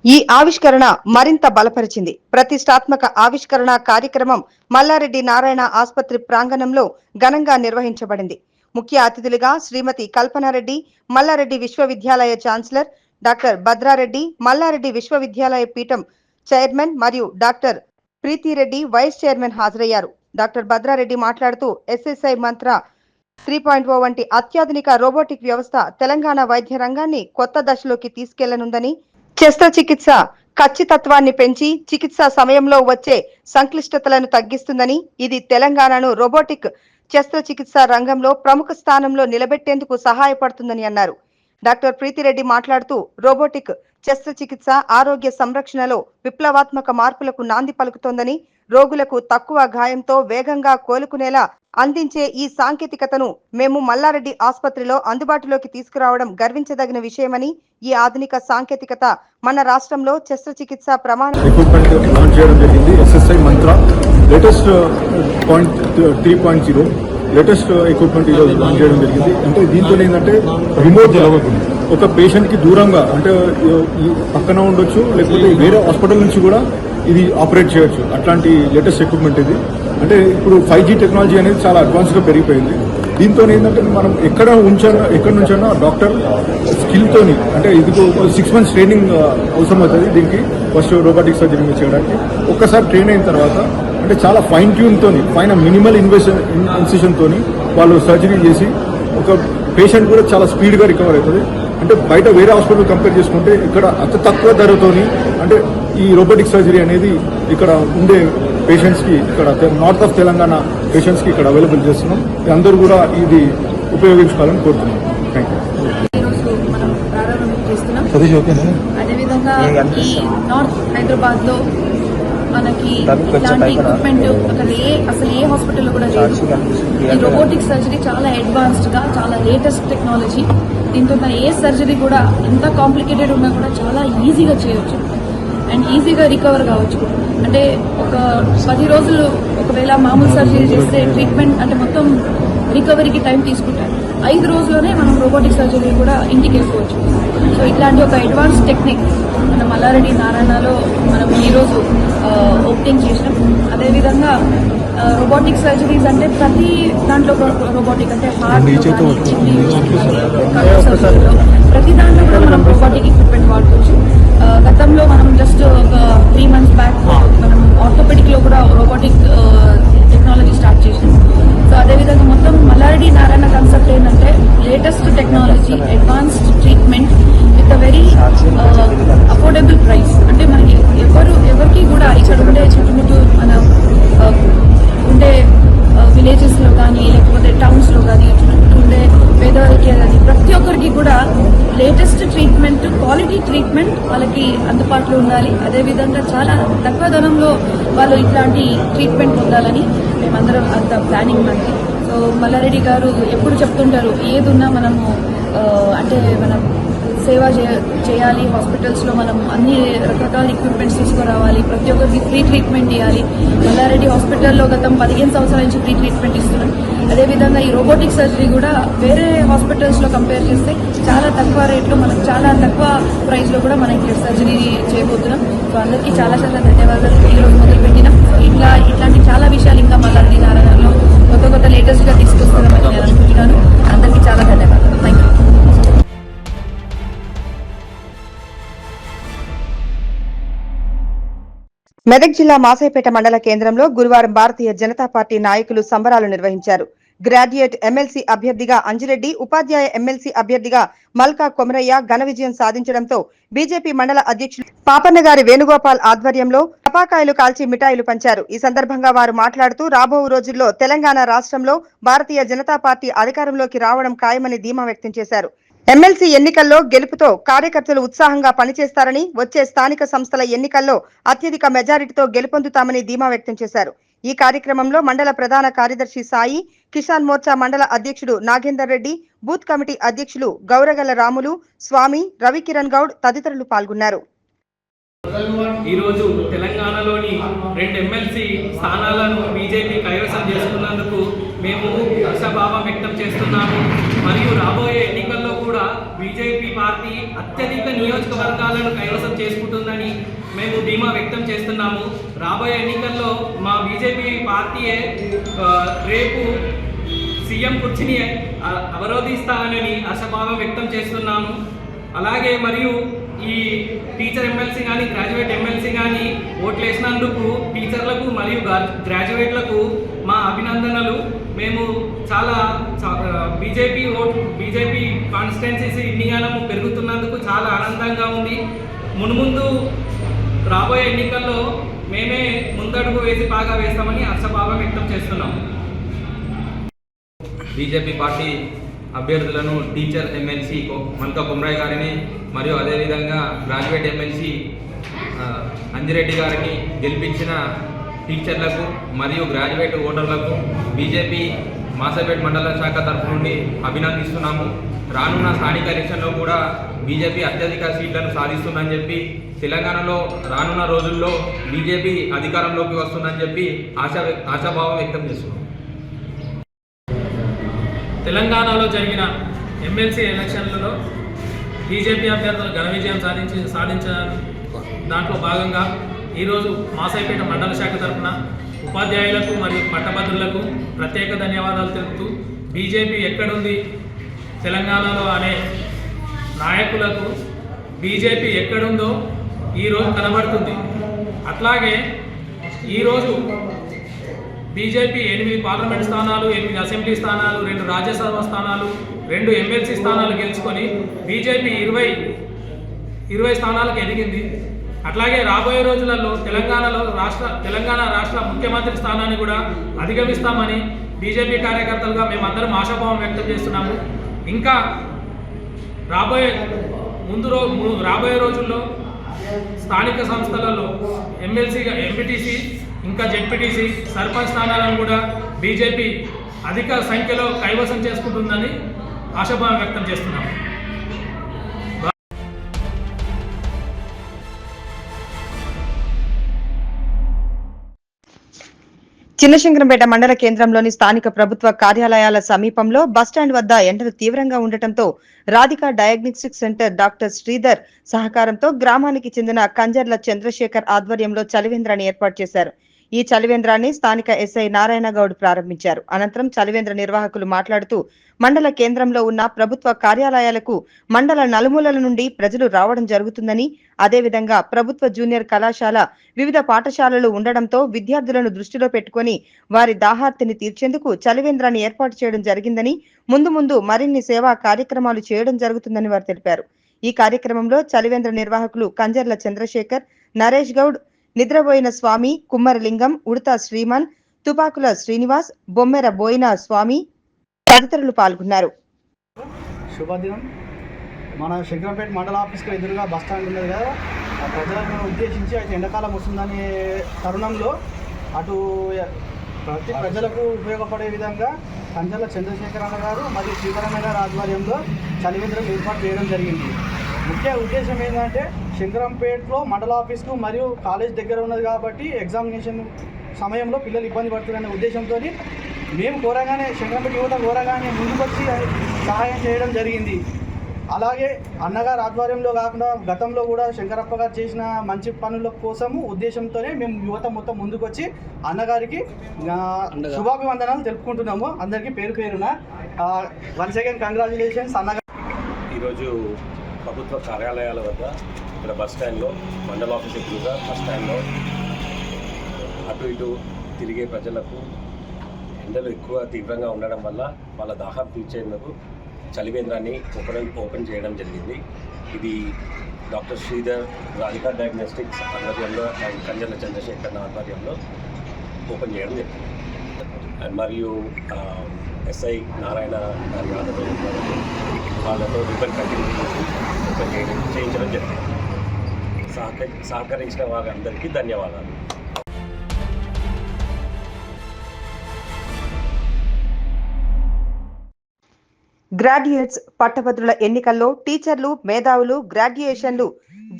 ఈ ఆవిష్కరణ మరింత బలపరిచింది. ప్రతిష్టాత్మక ఆవిష్కరణ కార్యక్రమం మల్లారెడ్డి నారాయణ ఆసుపత్రి ప్రాంగణంలో ఘనంగా నిర్వహించబడింది. ముఖ్య అతిథులుగా శ్రీమతి కల్పనారెడ్డి, మల్లారెడ్డి విశ్వవిద్యాలయ ఛాన్సలర్ డాక్టర్ భద్రారెడ్డి, మల్లారెడ్డి విశ్వవిద్యాలయ పీఠం చైర్మన్ మరియు డాక్టర్ ప్రీతిరెడ్డి వైస్ చైర్మన్ హాజరయ్యారు. డాక్టర్ భద్రారెడ్డి మాట్లాడుతూ SSI మంత్ర 3.0 వంటి అత్యాధునిక రోబోటిక్ వ్యవస్థ తెలంగాణ వైద్య రంగాన్ని కొత్త దశలోకి తీసుకెళ్లనుందని, శస్త్రచికిత్స ఖచ్చితత్వాన్ని పెంచి చికిత్సా సమయంలో వచ్చే సంక్లిష్టతలను తగ్గిస్తుందని, ఇది తెలంగాణను రోబోటిక్ శస్త్రచికిత్స రంగంలో ప్రముఖ స్థానంలో నిలబెట్టేందుకు సహాయపడుతుందని అన్నారు. డాక్టర్ ప్రీతిరెడ్డి మాట్లాడుతూ రోబోటిక్ శస్త్రచికిత్స ఆరోగ్య సంరక్షణలో విప్లవాత్మక మార్పులకు నాంది పలుకుతోందని, రోగులకు తక్కువ గాయంతో వేగంగా కోలుకునేలా అందించే ఈ సాంకేతికతను మేము మల్లారెడ్డి ఆసుపత్రిలో అందుబాటులోకి తీసుకురావడం గర్వించదగిన విషయమని, ఈ ఆధునిక సాంకేతికత మన రాష్ట్రంలో శస్త్రచికిత్స ప్రమాణం లేటెస్ట్ ఎక్విప్మెంట్ ఈరోజు లాంచ్ చేయడం జరిగింది. అంటే దీంతో ఏంటంటే రిమోట్ జరగకుండా ఒక పేషెంట్కి దూరంగా, అంటే ఈ పక్కన ఉండొచ్చు లేకపోతే వేరే హాస్పిటల్ నుంచి కూడా ఇది ఆపరేట్ చేయొచ్చు. అట్లాంటి లేటెస్ట్ ఎక్విప్మెంట్ ఇది. అంటే ఇప్పుడు 5G టెక్నాలజీ అనేది చాలా అడ్వాన్స్గా పెరిగిపోయింది. దీంతో ఏంటంటే మనం ఎక్కడి నుంచైనా డాక్టర్ స్కిల్తోని, అంటే ఇది 6 months ట్రైనింగ్ అవసరం అవుతుంది దీనికి, ఫస్ట్ రోబోటిక్ సర్జరీ చేయడానికి. ఒక్కసారి ట్రైన్ అయిన తర్వాత అంటే చాలా ఫైన్ ట్యూన్తోని, మినిమల్ ఇన్సిషన్తోని వాళ్ళు సర్జరీ చేసి ఒక పేషెంట్ కూడా చాలా స్పీడ్గా రికవర్ అవుతుంది. అంటే బయట వేరే హాస్పిటల్ కంపేర్ చేసుకుంటే ఇక్కడ అతి తక్కువ ధరతోని అంటే ఈ రోబోటిక్ సర్జరీ అనేది ఇక్కడ ఉండే పేషెంట్స్కి, ఇక్కడ నార్త్ ఆఫ్ తెలంగాణ పేషెంట్స్కి ఇక్కడ అవైలబుల్ చేస్తున్నాం. అందరూ కూడా ఇది ఉపయోగించుకోవాలని కోరుతున్నాం. Thank you. అదేవిధంగా ఈ నార్త్ హైదరాబాద్లో మనకి ఇలాంటి ఎక్విప్మెంట్ అసలు ఏ హాస్పిటల్లో కూడా లేదు. ఈ రోబోటిక్ సర్జరీ చాలా అడ్వాన్స్డ్గా, చాలా లేటెస్ట్ టెక్నాలజీ. దీంతో ఏ సర్జరీ కూడా ఎంత కాంప్లికేటెడ్ ఉన్నా కూడా చాలా ఈజీగా చేయొచ్చు అండ్ ఈజీగా రికవర్ కావచ్చు. అంటే ఒక 10 రోజులు ఒకవేళ మామూలు సర్జరీ చేస్తే ట్రీట్మెంట్ అంటే మొత్తం రికవరీకి టైం తీసుకుంటారు. 5 రోజుల్లోనే మనం రోబోటిక్ సర్జరీ కూడా ఇంటికి వెళ్ళిపోవచ్చు. సో ఇట్లాంటి ఒక అడ్వాన్స్ టెక్నిక్ మన మల్లారెడ్డి నారాయణలో మనం ఈరోజు ఓపెనింగ్ చేసినాం. అదేవిధంగా రోబోటిక్ సర్జరీస్ అంటే ప్రతి దాంట్లో రోబోటిక్, అంటే హార్ట్, ప్రతి దాంట్లో కూడా మనం రోబోటిక్ ఎక్విప్మెంట్ వాడుకోవచ్చు. గతంలో మనం జస్ట్ ఒక 3 months బ్యాక్ మనం ఆర్థోపెడిక్లో కూడా రోబోటిక్ టెక్నాలజీ స్టార్ట్ చేసాం. సో అదేవిధంగా మొత్తం మల్లారెడ్డి నారాయణ కాన్సెప్ట్ ఏంటంటే latest technology, advanced treatment with a very affordable price. అంటే మనకి ఎవరికి కూడా ఇక్కడ ఉండే చుట్టుముట్టు మన ఉండే విలేజెస్లో కానీ లేకపోతే టౌన్స్లో కానీ ఉండే పేదవారికి కానీ ప్రతి ఒక్కరికి కూడా లేటెస్ట్ ట్రీట్మెంట్, క్వాలిటీ ట్రీట్మెంట్ వాళ్ళకి అందుబాటులో ఉండాలి. అదేవిధంగా చాలా తక్కువ ధనంలో వాళ్ళు ఇట్లాంటి ట్రీట్మెంట్ పొందాలని మేమందరం అంత ప్లానింగ్ మనకి. సో మల్లారెడ్డి గారు ఎప్పుడు చెప్తుంటారు, ఏదున్నా మనము అంటే మనం సేవ చేయాలి. హాస్పిటల్స్లో మనం అన్ని రకరకాల ఎక్విప్మెంట్స్ తీసుకురావాలి, ప్రతి ఒక్కరికి ఫ్రీ ట్రీట్మెంట్ ఇవ్వాలి. మల్లారెడ్డి హాస్పిటల్లో గతం 15 సంవత్సరాల నుంచి ఫ్రీ ట్రీట్మెంట్ ఇస్తున్నాం. అదేవిధంగా ఈ రోబోటిక్ సర్జరీ కూడా వేరే హాస్పిటల్స్లో కంపేర్ చేస్తే చాలా తక్కువ రేట్లో, మనకు చాలా తక్కువ ప్రైస్లో కూడా మనకి సర్జరీ చేయబోతున్నాం. సో అందరికీ చాలా చాలా ధన్యవాదాలు. ఈరోజు మొదలుపెట్టినాం. సో ఇట్లాంటి చాలా విషయాలు ఇంకా మల్లారెడ్డి నారాయణలో కొత్త లేటెస్ట్గా తీసుకొస్తున్నామని నేను అనుకుంటున్నాను. అందరికీ చాలా ధన్యవాదాలు. Thank you. మెదక్ జిల్లా మాసైపేట మండల కేంద్రంలో గురువారం భారతీయ జనతా పార్టీ నాయకులు సంబరాలు నిర్వహించారు. గ్రాడ్యుయేట్ ఎమ్మెల్సీ అభ్యర్థిగా అంజిరెడ్డి, ఉపాధ్యాయ ఎమ్మెల్సీ అభ్యర్థిగా మల్కా కొమరయ్య ఘన విజయం సాధించడంతో బీజేపీ మండల అధ్యక్షులు పాపన్నగారి వేణుగోపాల్ ఆధ్వర్యంలో టపాకాయలు కాల్చి మిఠాయిలు పంచారు. ఈ సందర్భంగా వారు మాట్లాడుతూ రాబో రోజుల్లో తెలంగాణ రాష్ట్రంలో భారతీయ జనతా పార్టీ అధికారంలోకి రావడం ఖాయమని ధీమా వ్యక్తం చేశారు. ఎమ్మెల్సీ ఎన్నికల్లో గెలుపుతో కార్యకర్తలు ఉత్సాహంగా పనిచేస్తారని, వచ్చే స్థానిక సంస్థల ఎన్నికల్లో అత్యధిక మెజారిటీతో గెలుపొందుతామని ధీమా వ్యక్తం చేశారు. ఈ కార్యక్రమంలో మండల ప్రధాన కార్యదర్శి సాయి, కిసాన్ మోర్చా మండల అధ్యక్షుడు నాగేందర్ రెడ్డి, బూత్ కమిటీ అధ్యక్షులు గౌరగల్ల రాములు, స్వామి, రవికిరణ్ గౌడ్ తదితరులు పాల్గొన్నారు. ఈరోజు తెలంగాణలోని 2 ఎమ్మెల్సీ స్థానాలను బీజేపీ కైవసం చేసుకున్నందుకు మేము హర్షభావం వ్యక్తం చేస్తున్నాము. మరియు రాబోయే ఎన్నికల్లో కూడా బీజేపీ పార్టీ అత్యధిక నియోజకవర్గాలను కైవసం చేసుకుంటుందని మేము ధీమా వ్యక్తం చేస్తున్నాము. రాబోయే ఎన్నికల్లో మా బీజేపీ పార్టీయే రేపు సీఎం కుర్చీని అవరోధిస్తానని హర్షభావం వ్యక్తం చేస్తున్నాము. అలాగే మరియు ఈ టీచర్ ఎమ్మెల్సీ కానీ, గ్రాడ్యుయేట్ ఎమ్మెల్సీ కానీ ఓట్లు వేసినందుకు టీచర్లకు మరియు గ్రాడ్యుయేట్లకు మా అభినందనలు. మేము చాలా బీజేపీ కాన్స్టిట్యున్సీస్ ఇన్నిగానము పెరుగుతున్నందుకు చాలా ఆనందంగా ఉంది. మున్ముందు రాబోయే ఎన్నికల్లో మేమే ముందడుగు వేసి బాగా వేస్తామని హర్షభావం వ్యక్తం చేస్తున్నాము. బీజేపీ పార్టీ అభ్యర్థులను టీచర్ ఎమ్మెల్సీ మల్కా కొమరయ్య గారిని మరియు అదేవిధంగా గ్రాడ్యుయేట్ ఎమ్మెల్సీ అంజిరెడ్డి గారిని గెలిపించిన టీచర్లకు మరియు గ్రాడ్యుయేట్ ఓటర్లకు బీజేపీ మాసపేట్ మండల శాఖ తరఫు నుండి అభినందిస్తున్నాము. రానున్న స్థానిక ఎలక్షన్లో కూడా బీజేపీ అత్యధిక సీట్లను సాధిస్తుందని చెప్పి, తెలంగాణలో రానున్న రోజుల్లో బీజేపీ అధికారంలోకి వస్తుందని చెప్పి ఆశాభావం వ్యక్తం చేస్తున్నాం. తెలంగాణలో జరిగిన ఎమ్మెల్సీ ఎలక్షన్లలో బీజేపీ అభ్యర్థులు ఘన విజయం సాధించిన దాంట్లో భాగంగా ఈరోజు మాసైపేట మండల శాఖ తరఫున ఉపాధ్యాయులకు మరియు పట్టభద్రులకు ప్రత్యేక ధన్యవాదాలు తెలుపుతూ, బీజేపీ ఎక్కడుంది తెలంగాణలో అనే నాయకులకు బీజేపీ ఎక్కడుందో ఈరోజు కనబడుతుంది. అట్లాగే ఈరోజు బీజేపీ 8 పార్లమెంట్ స్థానాలు, 8 అసెంబ్లీ స్థానాలు, 2 రాజ్యసభ స్థానాలు, 2 ఎమ్మెల్సీ స్థానాలు గెలుచుకొని బీజేపీ 20 స్థానాలకు ఎదిగింది. అట్లాగే రాబోయే రోజులలో తెలంగాణ రాష్ట్ర ముఖ్యమంత్రి స్థానాన్ని కూడా అధిగమిస్తామని బీజేపీ కార్యకర్తలుగా మేమందరం ఆశాభావం వ్యక్తం చేస్తున్నాము. ఇంకా రాబోయే రోజుల్లో స్థానిక సంస్థలలో ఎమ్మెల్సీగా ఎంపీటీసీ ఇంకా జెడ్పీటీసీ సర్పంచ్ స్థానాలను కూడా బీజేపీ అధిక సంఖ్యలో కైవసం చేసుకుంటుందని ఆశాభావం వ్యక్తం చేస్తున్నాము. చిన్నశంకరంపేట మండల కేంద్రంలోని స్థానిక ప్రభుత్వ కార్యాలయాల సమీపంలో బస్టాండ్ వద్ద ఎండలు తీవ్రంగా ఉండటంతో Radhika diagnostic centre doctor Sridhar సహకారంతో గ్రామానికి చెందిన కంజర్ల చంద్రశేఖర్ ఆధ్వర్యంలో చలివేంద్రాన్ని ఏర్పాటు చేశారు. ఈ చలివేంద్రాన్ని స్థానిక ఎస్ఐ నారాయణ గౌడ్ ప్రారంభించారు. అనంతరం చలివేంద్ర నిర్వాహకులు మాట్లాడుతూ మండల కేంద్రంలో ఉన్న ప్రభుత్వ కార్యాలయాలకు మండల నలుమూలల నుండి ప్రజలు రావడం జరుగుతుందని, అదేవిధంగా ప్రభుత్వ జూనియర్ కళాశాల వివిధ పాఠశాలలు ఉండడంతో విద్యార్థులను దృష్టిలో పెట్టుకుని వారి దాహార్తిని తీర్చేందుకు చలివేంద్రాన్ని ఏర్పాటు చేయడం జరిగిందని, ముందు మరిన్ని సేవా కార్యక్రమాలు చేయడం జరుగుతుందని వారు తెలిపారు. ఈ కార్యక్రమంలో చలివేంద్ర నిర్వాహకులు కంజర్ల చంద్రశేఖర్, నరేష్ గౌడ్, నిద్రపోయిన స్వామి, కుమ్మరలింగం, ఉడతా శ్రీమన్, తుపాకుల శ్రీనివాస్, బొమ్మెర బోయిన స్వామి తదితరులు పాల్గొన్నారు. శుభదినం. మన శంకరంపేట మండల ఆఫీస్కి ఎదురుగా బస్ స్టాండ్ ఉన్నది కదా, ఆ ప్రజలను ఉద్దేశించి అయితే ఎండాకాలం వస్తుందనే తరుణంలో అటు ప్రతి ప్రజలకు ఉపయోగపడే విధంగా కంజర్ల చంద్రశేఖర్ అన్న గారు మరియు శ్రీధరన్న గారి ఆధ్వర్యంలో చలివేంద్రం ఏర్పాటు చేయడం జరిగింది. ముఖ్య ఉద్దేశం ఏంటంటే శంకరంపేటలో మండల ఆఫీస్కు మరియు కాలేజ్ దగ్గర ఉన్నది కాబట్టి ఎగ్జామినేషన్ సమయంలో పిల్లలు ఇబ్బంది పడుతున్నారనే ఉద్దేశంతో మేము కోరగానే శంకరంపేట యువత కోరగానే ముందుకొచ్చి సహాయం చేయడం జరిగింది. అలాగే అన్నగారు ఆధ్వర్యంలో కాకుండా గతంలో కూడా శంకరప్ప గారు చేసిన మంచి పనుల కోసము ఉద్దేశంతోనే మేము యువత మొత్తం ముందుకొచ్చి అన్నగారికి శుభాభివందనాలు తెలుపుకుంటున్నాము. అందరికీ పేరు పేరున వన్స్ అగైన్ కంగ్రాచులేషన్స్ అన్నగారు. ఈరోజు ప్రభుత్వ కార్యాలయాల వద్ద ఇక్కడ బస్ స్టాండ్లో మండల ఆఫీస్ ఎదురుగా బస్ స్టాండ్లో అటు ఇటు తిరిగే ప్రజలకు ఎండలు ఎక్కువ తీవ్రంగా ఉండడం వల్ల వాళ్ళ దాహం తీర్చేందుకు చలివేంద్రాన్ని ఓపెన్ చేయడం జరిగింది. ఇది డాక్టర్ శ్రీధర్ రాధికా డయాగ్నోస్టిక్స్ ఆధ్వర్యంలో అండ్ కంజర్ల చంద్రశేఖర్ ఆధ్వర్యంలో ఓపెన్ చేయడం జరిగింది. మరియు ఎస్ఐ నారాయణ గారి ఆధ్వర్యంలో వాళ్ళతో రిబన్ కంటిన్యూ ఓపెన్ చేయించడం జరిగింది. సహకరించిన వారందరికీ ధన్యవాదాలు. గ్రాడ్యుయేట్స్ పట్టభద్రుల ఎన్నికల్లో టీచర్లు, మేధావులు, గ్రాడ్యుయేషన్లు,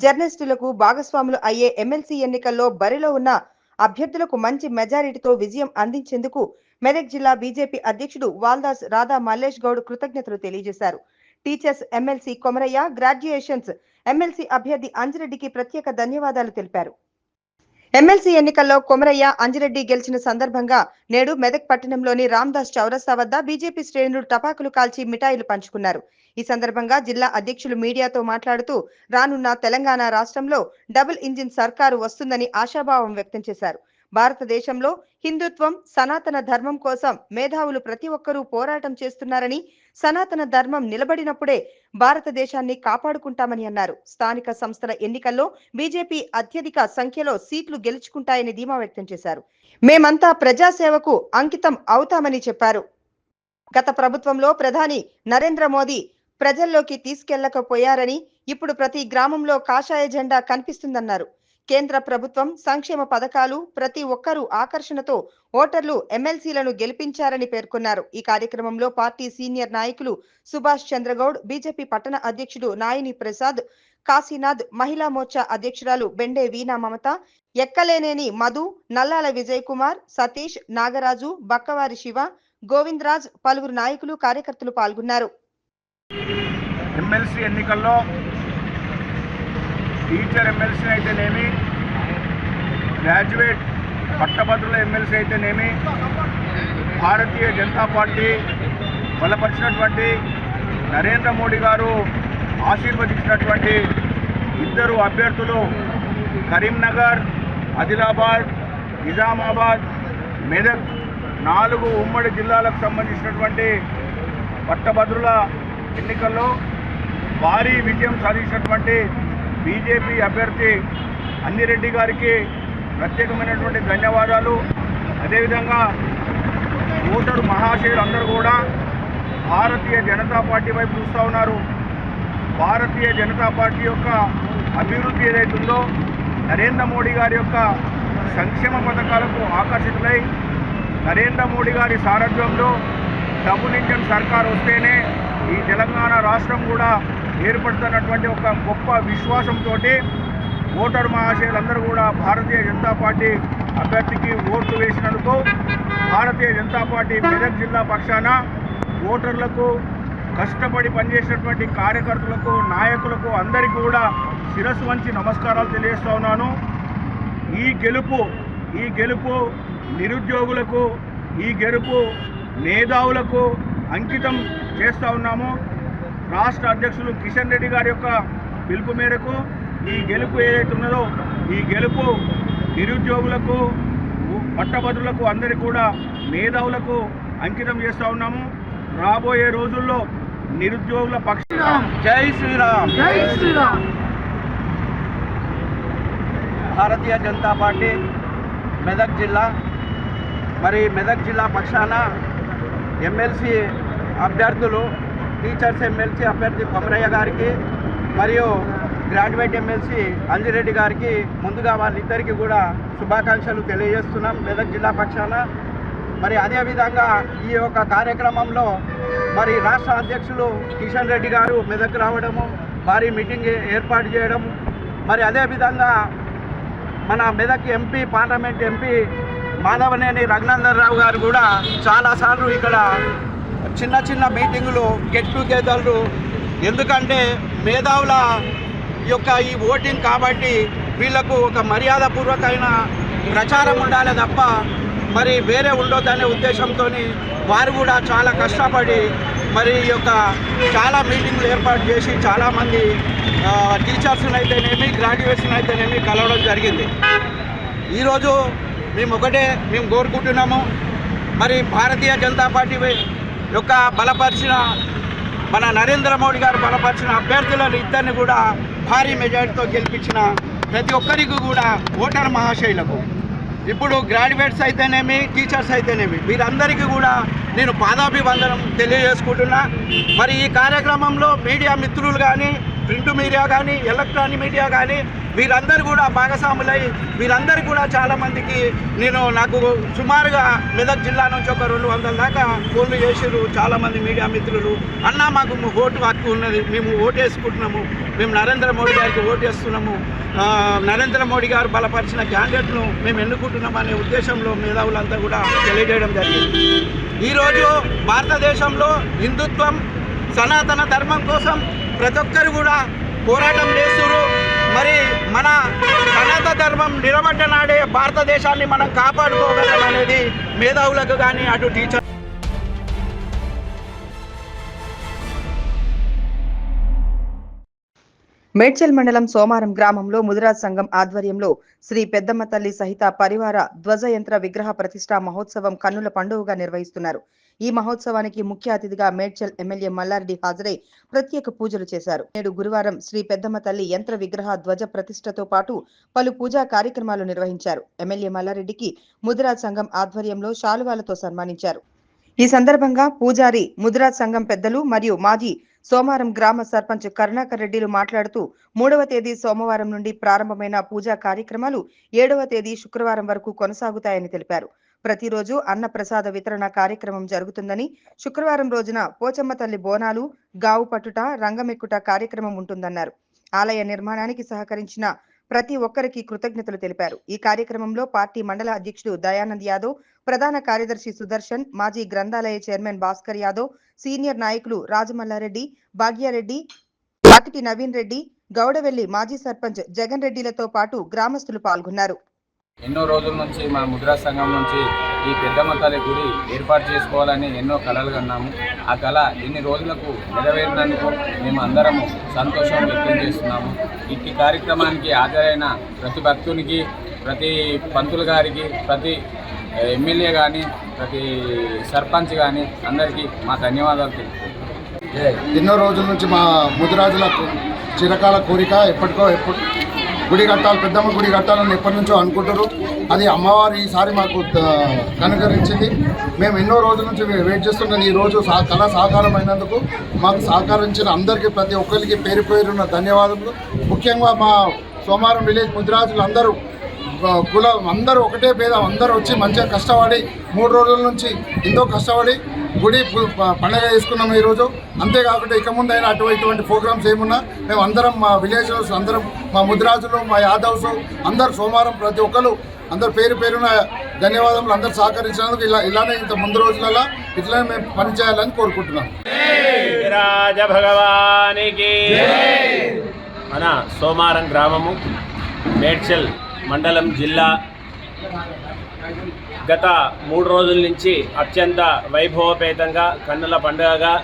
జర్నలిస్టులకు భాగస్వాములు అయ్యే ఎమ్మెల్సీ ఎన్నికల్లో బరిలో ఉన్న అభ్యర్థులకు మంచి మెజారిటీతో విజయం అందించేందుకు మెదక్ జిల్లా బీజేపీ అధ్యక్షుడు వాల్దాస్ రాధా మల్లేష్ గౌడ్ కృతజ్ఞతలు తెలియజేశారు. Teachers MLC Komaraiah, graduations MLC అభ్యర్థి అంజిరెడ్డికి ప్రత్యేక ధన్యవాదాలు తెలిపారు. ఎమ్మెల్సీ ఎన్నికల్లో కొమరయ్య, అంజిరెడ్డి గెలిచిన సందర్భంగా నేడు మెదక్ పట్టణంలోని రామ్దాస్ చౌరస్తా వద్ద బీజేపీ శ్రేణులు టపాకులు కాల్చి మిఠాయిలు పంచుకున్నారు. ఈ సందర్భంగా జిల్లా అధ్యక్షులు మీడియాతో మాట్లాడుతూ రానున్న తెలంగాణ రాష్ట్రంలో డబుల్ ఇంజిన్ సర్కారు వస్తుందని ఆశాభావం వ్యక్తం చేశారు. భారతదేశంలో హిందుత్వం, సనాతన ధర్మం కోసం మేధావులు ప్రతి ఒక్కరూ పోరాటం చేస్తున్నారని, సనాతన ధర్మం నిలబడినప్పుడే భారతదేశాన్ని కాపాడుకుంటామని అన్నారు. స్థానిక సంస్థల ఎన్నికల్లో బీజేపీ అత్యధిక సంఖ్యలో సీట్లు గెలుచుకుంటాయని ధీమా వ్యక్తం చేశారు. మేమంతా ప్రజాసేవకు అంకితం అవుతామని చెప్పారు. గత ప్రభుత్వంలో ప్రధాని నరేంద్ర మోదీ ప్రజల్లోకి తీసుకెళ్లకపోయారని, ఇప్పుడు ప్రతి గ్రామంలో కాషాయ జెండా కనిపిస్తుందన్నారు. కేంద్ర ప్రభుత్వం సంక్షేమ పథకాలు ప్రతి ఒక్కరూ ఆకర్షణతో ఓటర్లు ఎమ్మెల్సీలను గెలిపించారని పేర్కొన్నారు. ఈ కార్యక్రమంలో పార్టీ సీనియర్ నాయకులు సుభాష్ చంద్రగౌడ్, బీజేపీ పట్టణ అధ్యక్షుడు నాయిని ప్రసాద్, కాశీనాథ్, మహిళా మోర్చా అధ్యక్షురాలు బెండే వీణా మమత, ఎక్కలేనేని మధు, నల్లాల విజయ్ కుమార్, సతీష్, నాగరాజు, బక్కవారి శివ, గోవిందరాజ్, పలువురు నాయకులు, కార్యకర్తలు పాల్గొన్నారు. ఎమ్మెల్సీ ఎన్నికల్లో టీచర్ ఎమ్మెల్సీ అయితేనేమి, గ్రాడ్యుయేట్ పట్టభద్రుల ఎమ్మెల్సీ అయితేనేమి, భారతీయ జనతా పార్టీ బలపరిచినటువంటి నరేంద్ర మోడీ గారు ఆశీర్వదించినటువంటి ఇద్దరు అభ్యర్థులు కరీంనగర్, ఆదిలాబాద్, నిజామాబాద్, మెదక్ 4 ఉమ్మడి జిల్లాలకు సంబంధించినటువంటి పట్టభద్రుల ఎన్నికల్లో భారీ విజయం సాధించినటువంటి బీజేపీ అభ్యర్థి అంజిరెడ్డి గారికి ప్రత్యేకమైనటువంటి ధన్యవాదాలు. అదేవిధంగా ఓటరు మహాశయులు అందరూ కూడా భారతీయ జనతా పార్టీ వైపు చూస్తూ ఉన్నారు. భారతీయ జనతా పార్టీ యొక్క అభివృద్ధి ఏదైతుందో, నరేంద్ర మోడీ గారి యొక్క సంక్షేమ పథకాలకు ఆకర్షితులై నరేంద్ర మోడీ గారి సారథ్యంలో డబుల్ ఇంజన్ సర్కార్ వస్తేనే ఈ తెలంగాణ రాష్ట్రం కూడా ఏర్పడుతున్నటువంటి ఒక గొప్ప విశ్వాసంతో ఓటరు మహాశయులందరూ కూడా భారతీయ జనతా పార్టీ అభ్యర్థికి ఓట్లు వేసినందుకు భారతీయ జనతా పార్టీ మెదక్ జిల్లా పక్షాన ఓటర్లకు, కష్టపడి పనిచేసినటువంటి కార్యకర్తలకు, నాయకులకు అందరికీ కూడా శిరస్సు వంచి నమస్కారాలు తెలియజేస్తూ ఉన్నాను. ఈ గెలుపు ఈ గెలుపు నిరుద్యోగులకు, ఈ గెలుపు మేధావులకు అంకితం చేస్తూ ఉన్నాము. రాష్ట్ర అధ్యక్షులు కిషన్ రెడ్డి గారి యొక్క పిలుపు మేరకు ఈ గెలుపు ఏదైతే ఉన్నదో ఈ గెలుపు నిరుద్యోగులకు, పట్టభద్రులకు, అందరికీ కూడా మేధావులకు అంకితం చేస్తూ ఉన్నాము. రాబోయే రోజుల్లో నిరుద్యోగుల పక్షాన జై శ్రీరామ్, జై శ్రీరామ్. భారతీయ జనతా పార్టీ మెదక్ జిల్లా, మరి మెదక్ జిల్లా పక్షాన ఎమ్మెల్సీ అభ్యర్థులు, టీచర్స్ ఎమ్మెల్సీ అభ్యర్థి కొమరయ్య గారికి మరియు గ్రాడ్యుయేట్ ఎమ్మెల్సీ అంజిరెడ్డి గారికి ముందుగా వాళ్ళిద్దరికీ కూడా శుభాకాంక్షలు తెలియజేస్తున్నాం మెదక్ జిల్లా పక్షాన. మరి అదేవిధంగా ఈ యొక్క కార్యక్రమంలో మరి రాష్ట్ర అధ్యక్షులు కిషన్ రెడ్డి గారు మెదక్ రావడము, భారీ మీటింగ్ ఏర్పాటు చేయడం, మరి అదేవిధంగా మన Medak MP, parliament MP Madhavaneni Raghunandan Rao గారు కూడా చాలాసార్లు ఇక్కడ చిన్న చిన్న మీటింగులు, గెట్ టుగెదర్లు, ఎందుకంటే మేధావుల యొక్క ఈ ఓటింగ్ కాబట్టి వీళ్లకు ఒక మర్యాదపూర్వకమైన ప్రచారం ఉండాలి తప్ప మరి వేరే ఉండొద్దనే ఉద్దేశంతో వారు కూడా చాలా కష్టపడి మరి ఈ యొక్క చాలా మీటింగ్లు ఏర్పాటు చేసి చాలామంది టీచర్స్ని అయితేనేమి, గ్రాడ్యుయేట్స్ని అయితేనేమి కలవడం జరిగింది. ఈరోజు మేము కోరుకుంటున్నాము, మరి భారతీయ జనతా పార్టీ యొక్క బలపరిచిన మన నరేంద్ర మోడీ గారు బలపరిచిన అభ్యర్థులను ఇద్దరిని కూడా భారీ మెజారిటీతో గెలిపించిన ప్రతి ఒక్కరికి కూడా ఓటర్ మహాశైలకు, ఇప్పుడు గ్రాడ్యుయేట్స్ అయితేనేమి, టీచర్స్ అయితేనేమి, వీరందరికీ కూడా నేను పాదాభివందనం తెలియజేసుకుంటున్నా. మరి ఈ కార్యక్రమంలో మీడియా మిత్రులు కానీ, ప్రింట్ మీడియా కానీ, ఎలక్ట్రానిక్ మీడియా కానీ వీరందరూ కూడా భాగస్వాములై వీరందరూ కూడా చాలామందికి నాకు సుమారుగా మెదక్ జిల్లా నుంచి ఒక 200 దాకా ఫోన్లు చేసారు చాలామంది మీడియా మిత్రులు. అన్నా మాకు ఓటు హక్కు ఉన్నది, మేము ఓటేసుకుంటున్నాము, మేము నరేంద్ర మోడీ గారికి ఓటేస్తున్నాము, నరేంద్ర మోడీ గారు బలపరిచిన క్యాండిడేట్ను మేము ఎన్నుకుంటున్నామనే ఉద్దేశంలో మేధావులంతా కూడా తెలియజేయడం జరిగింది. ఈరోజు భారతదేశంలో హిందుత్వం, సనాతన ధర్మం కోసం ప్రతి ఒక్కరు కూడా పోరాటం చేస్తున్నారు. మరి మన సనాతన ధర్మం నిలబడ్డనాడే భారతదేశాన్ని మనం కాపాడుకోగలం అనేది మేధావులకు కానీ అటు టీచర్. మేడ్చల్ మండలం సోమారం గ్రామంలో ముదిరాజ్ సంఘం ఆధ్వర్యంలో శ్రీ పెద్దమ్మ తల్లి సహిత పరివార ధ్వజయంత్ర విగ్రహ ప్రతిష్ఠా మహోత్సవం కన్నుల పండుగగా నిర్వహిస్తున్నారు. ఈ మహోత్సవానికి ముఖ్య అతిథిగా మేడ్చల్ ఎమ్మెల్యే మల్లారెడ్డి హాజరై ప్రత్యేక పూజలు చేశారు. నేడు గురువారం శ్రీ పెద్దమ్మ తల్లి యంత్ర విగ్రహ ధ్వజ ప్రతిష్ఠతో పాటు పలు పూజా కార్యక్రమాలు నిర్వహించారు. ఎమ్మెల్యే మల్లారెడ్డికి ముదిరాజ్ సంఘం ఆధ్వర్యంలో శాలువాలతో సన్మానించారు. ఈ సందర్భంగా పూజారి, ముదిరాజ్ సంఘం పెద్దలు మరియు మాజీ సోమారం గ్రామ సర్పంచ్ కరుణాకర్ రెడ్డిలు మాట్లాడుతూ 3వ తేదీ సోమవారం నుండి ప్రారంభమైన పూజా కార్యక్రమాలు 7వ తేదీ శుక్రవారం వరకు కొనసాగుతాయని తెలిపారు. ప్రతిరోజు అన్న ప్రసాద వితరణ కార్యక్రమం జరుగుతుందని, శుక్రవారం రోజున పోచమ్మ తల్లి బోనాలు, గావు పట్టుట, రంగమెక్కుట కార్యక్రమం ఉంటుందన్నారు. ఆలయ నిర్మాణానికి సహకరించిన ప్రతి ఒక్కరికి కృతజ్ఞతలు తెలిపారు. ఈ కార్యక్రమంలో పార్టీ మండల అధ్యక్షుడు దయానంద్ యాదవ్, ప్రధాన కార్యదర్శి సుదర్శన్, మాజీ గ్రంథాలయ చైర్మన్ భాస్కర్ యాదవ్, సీనియర్ నాయకులు రాజమల్లారెడ్డి, భాగ్యారెడ్డి, పాటికి నవీన్ రెడ్డి, గౌడవెల్లి మాజీ సర్పంచ్ జగన్ రెడ్డిలతో పాటు గ్రామస్తులు పాల్గొన్నారు. ఎన్నో రోజుల నుంచి మా ముద్రాజ్ సంఘం నుంచి ఈ పెద్దమ్మ తల్లి గుడి ఏర్పాటు చేసుకోవాలని ఎన్నో కలలు కన్నాము. ఆ కళ ఇన్ని రోజులకు నెరవేరినందుకు మేము అందరము సంతోషం వ్యక్తం చేస్తున్నాము. ఈ కార్యక్రమానికి హాజరైన ప్రతి భక్తునికి, ప్రతి పంతులు గారికి, ప్రతి ఎమ్మెల్యే కానీ, ప్రతి సర్పంచ్ కానీ అందరికీ మా ధన్యవాదాలు తెలుపుతున్నాం. ఎన్నో రోజుల నుంచి మా ముదిరాజులకు చిరకాల కోరిక ఎప్పుడు గుడి కట్టాలి, పెద్దమ్మ గుడి కట్టాలని ఎప్పటి నుంచో అనుకుంటారు. అది అమ్మవారు ఈసారి మాకు కనుగరించింది. మేము ఎన్నో రోజుల నుంచి వెయిట్ చేస్తున్నది. ఈరోజు కళ సాకారం అయినందుకు మాకు సహకరించిన అందరికీ, ప్రతి ఒక్కరికి పేరు పేరున్న ధన్యవాదములు. ముఖ్యంగా మా సోమారం విలేజ్ ముదిరాజులు అందరూ కులం అందరూ ఒకటే భేదం, అందరూ వచ్చి మంచిగా కష్టపడి 3 రోజుల నుంచి ఎంతో కష్టపడి గుడి పండగ చేసుకున్నాము ఈరోజు. అంతేకాకుండా ఇక ముందైనా ఇటువంటి ప్రోగ్రామ్స్ ఏమున్నా మేము అందరం, మా విలేజర్స్ అందరం, మా ముదిరాజులు, మా యాదవ్స్ అందరు సోమవారం ప్రతి ఒక్కరు అందరు పేరు పేరున ధన్యవాదములు. అందరు సహకరించినందుకు ఇలానే ఇంత ముందు రోజులలో ఇట్లానే మేము పనిచేయాలని కోరుకుంటున్నాం. రాజభగవానికి మన సోమారం గ్రామము, మేడ్చల్ మండలం, జిల్లా గత 3 రోజుల నుంచి అత్యంత వైభవపేతంగా కన్నుల పండుగగా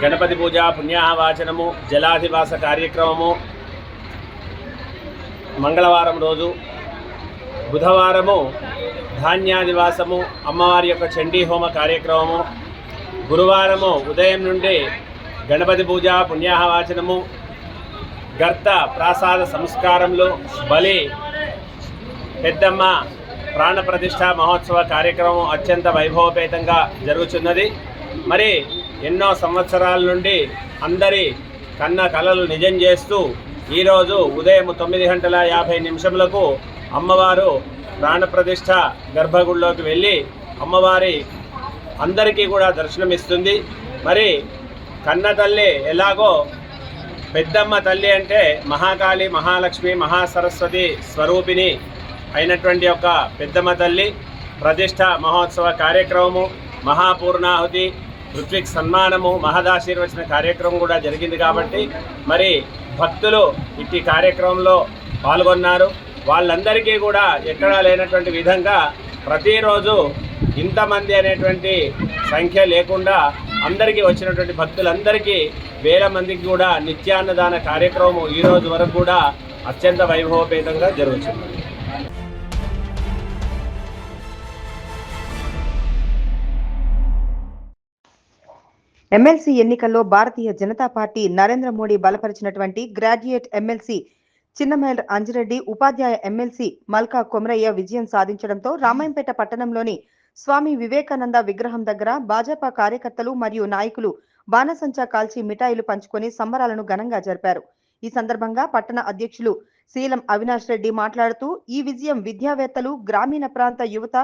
గణపతి పూజ, పుణ్యాహవాచనము, జలాధివాస కార్యక్రమము మంగళవారం రోజు, బుధవారము ధాన్యాదివాసము, అమ్మవారి యొక్క చండీ హోమ కార్యక్రమము, గురువారము ఉదయం నుండి గణపతి పూజ, పుణ్యాహవాచనము, గర్త ప్రాసాద సంస్కారములు, బలి, పెద్దమ్మ ప్రాణప్రతిష్ఠ మహోత్సవ కార్యక్రమం అత్యంత వైభవపేతంగా జరుగుతున్నది. మరి ఎన్నో సంవత్సరాల నుండి అందరి కన్న కలలు నిజం చేస్తూ ఈరోజు ఉదయం 9:50 అమ్మవారు ప్రాణప్రతిష్ఠ గర్భగుడిలోకి వెళ్ళి అమ్మవారి అందరికీ కూడా దర్శనమిస్తుంది. మరి కన్న తల్లి ఎలాగో పెద్దమ్మ తల్లి అంటే మహాకాళి, మహాలక్ష్మి, మహాసరస్వతి స్వరూపిణి అయినటువంటి ఒక పెద్దమ్మ తల్లి ప్రతిష్ఠ మహోత్సవ కార్యక్రమము, మహాపూర్ణాహుతి, ఋత్విక్ సన్మానము, మహదాశీర్వచన కార్యక్రమం కూడా జరిగింది. కాబట్టి మరి భక్తులు ఇట్టి కార్యక్రమంలో పాల్గొన్నారు. వాళ్ళందరికీ కూడా ఎక్కడా లేనటువంటి విధంగా ప్రతిరోజు ఇంతమంది అనేటువంటి సంఖ్య లేకుండా అందరికీ వచ్చినటువంటి భక్తులందరికీ వేల మందికి కూడా నిత్యాన్నదాన కార్యక్రమం ఈరోజు వరకు కూడా అత్యంత వైభవపేతంగా జరుగుతుంది. ఎమ్మెల్సీ ఎన్నికల్లో భారతీయ జనతా పార్టీ నరేంద్ర మోడీ బలపరిచినటువంటి గ్రాడ్యుయేట్ ఎమ్మెల్సీ చిన్నమేల్ అంజిరెడ్డి, ఉపాధ్యాయ ఎమ్మెల్సీ మల్కా కొమరయ్య విజయం సాధించడంతో రామాయంపేట పట్టణంలోని స్వామి వివేకానంద విగ్రహం దగ్గర భాజపా కార్యకర్తలు మరియు నాయకులు బాణసంచా కాల్చి మిఠాయిలు పంచుకొని సంబరాలను ఘనంగా జరిపారు. ఈ సందర్భంగా పట్టణ అధ్యక్షులు శీలం అవినాష్ రెడ్డి మాట్లాడుతూ ఈ విజయం విద్యావేత్తలు, గ్రామీణ ప్రాంత యువత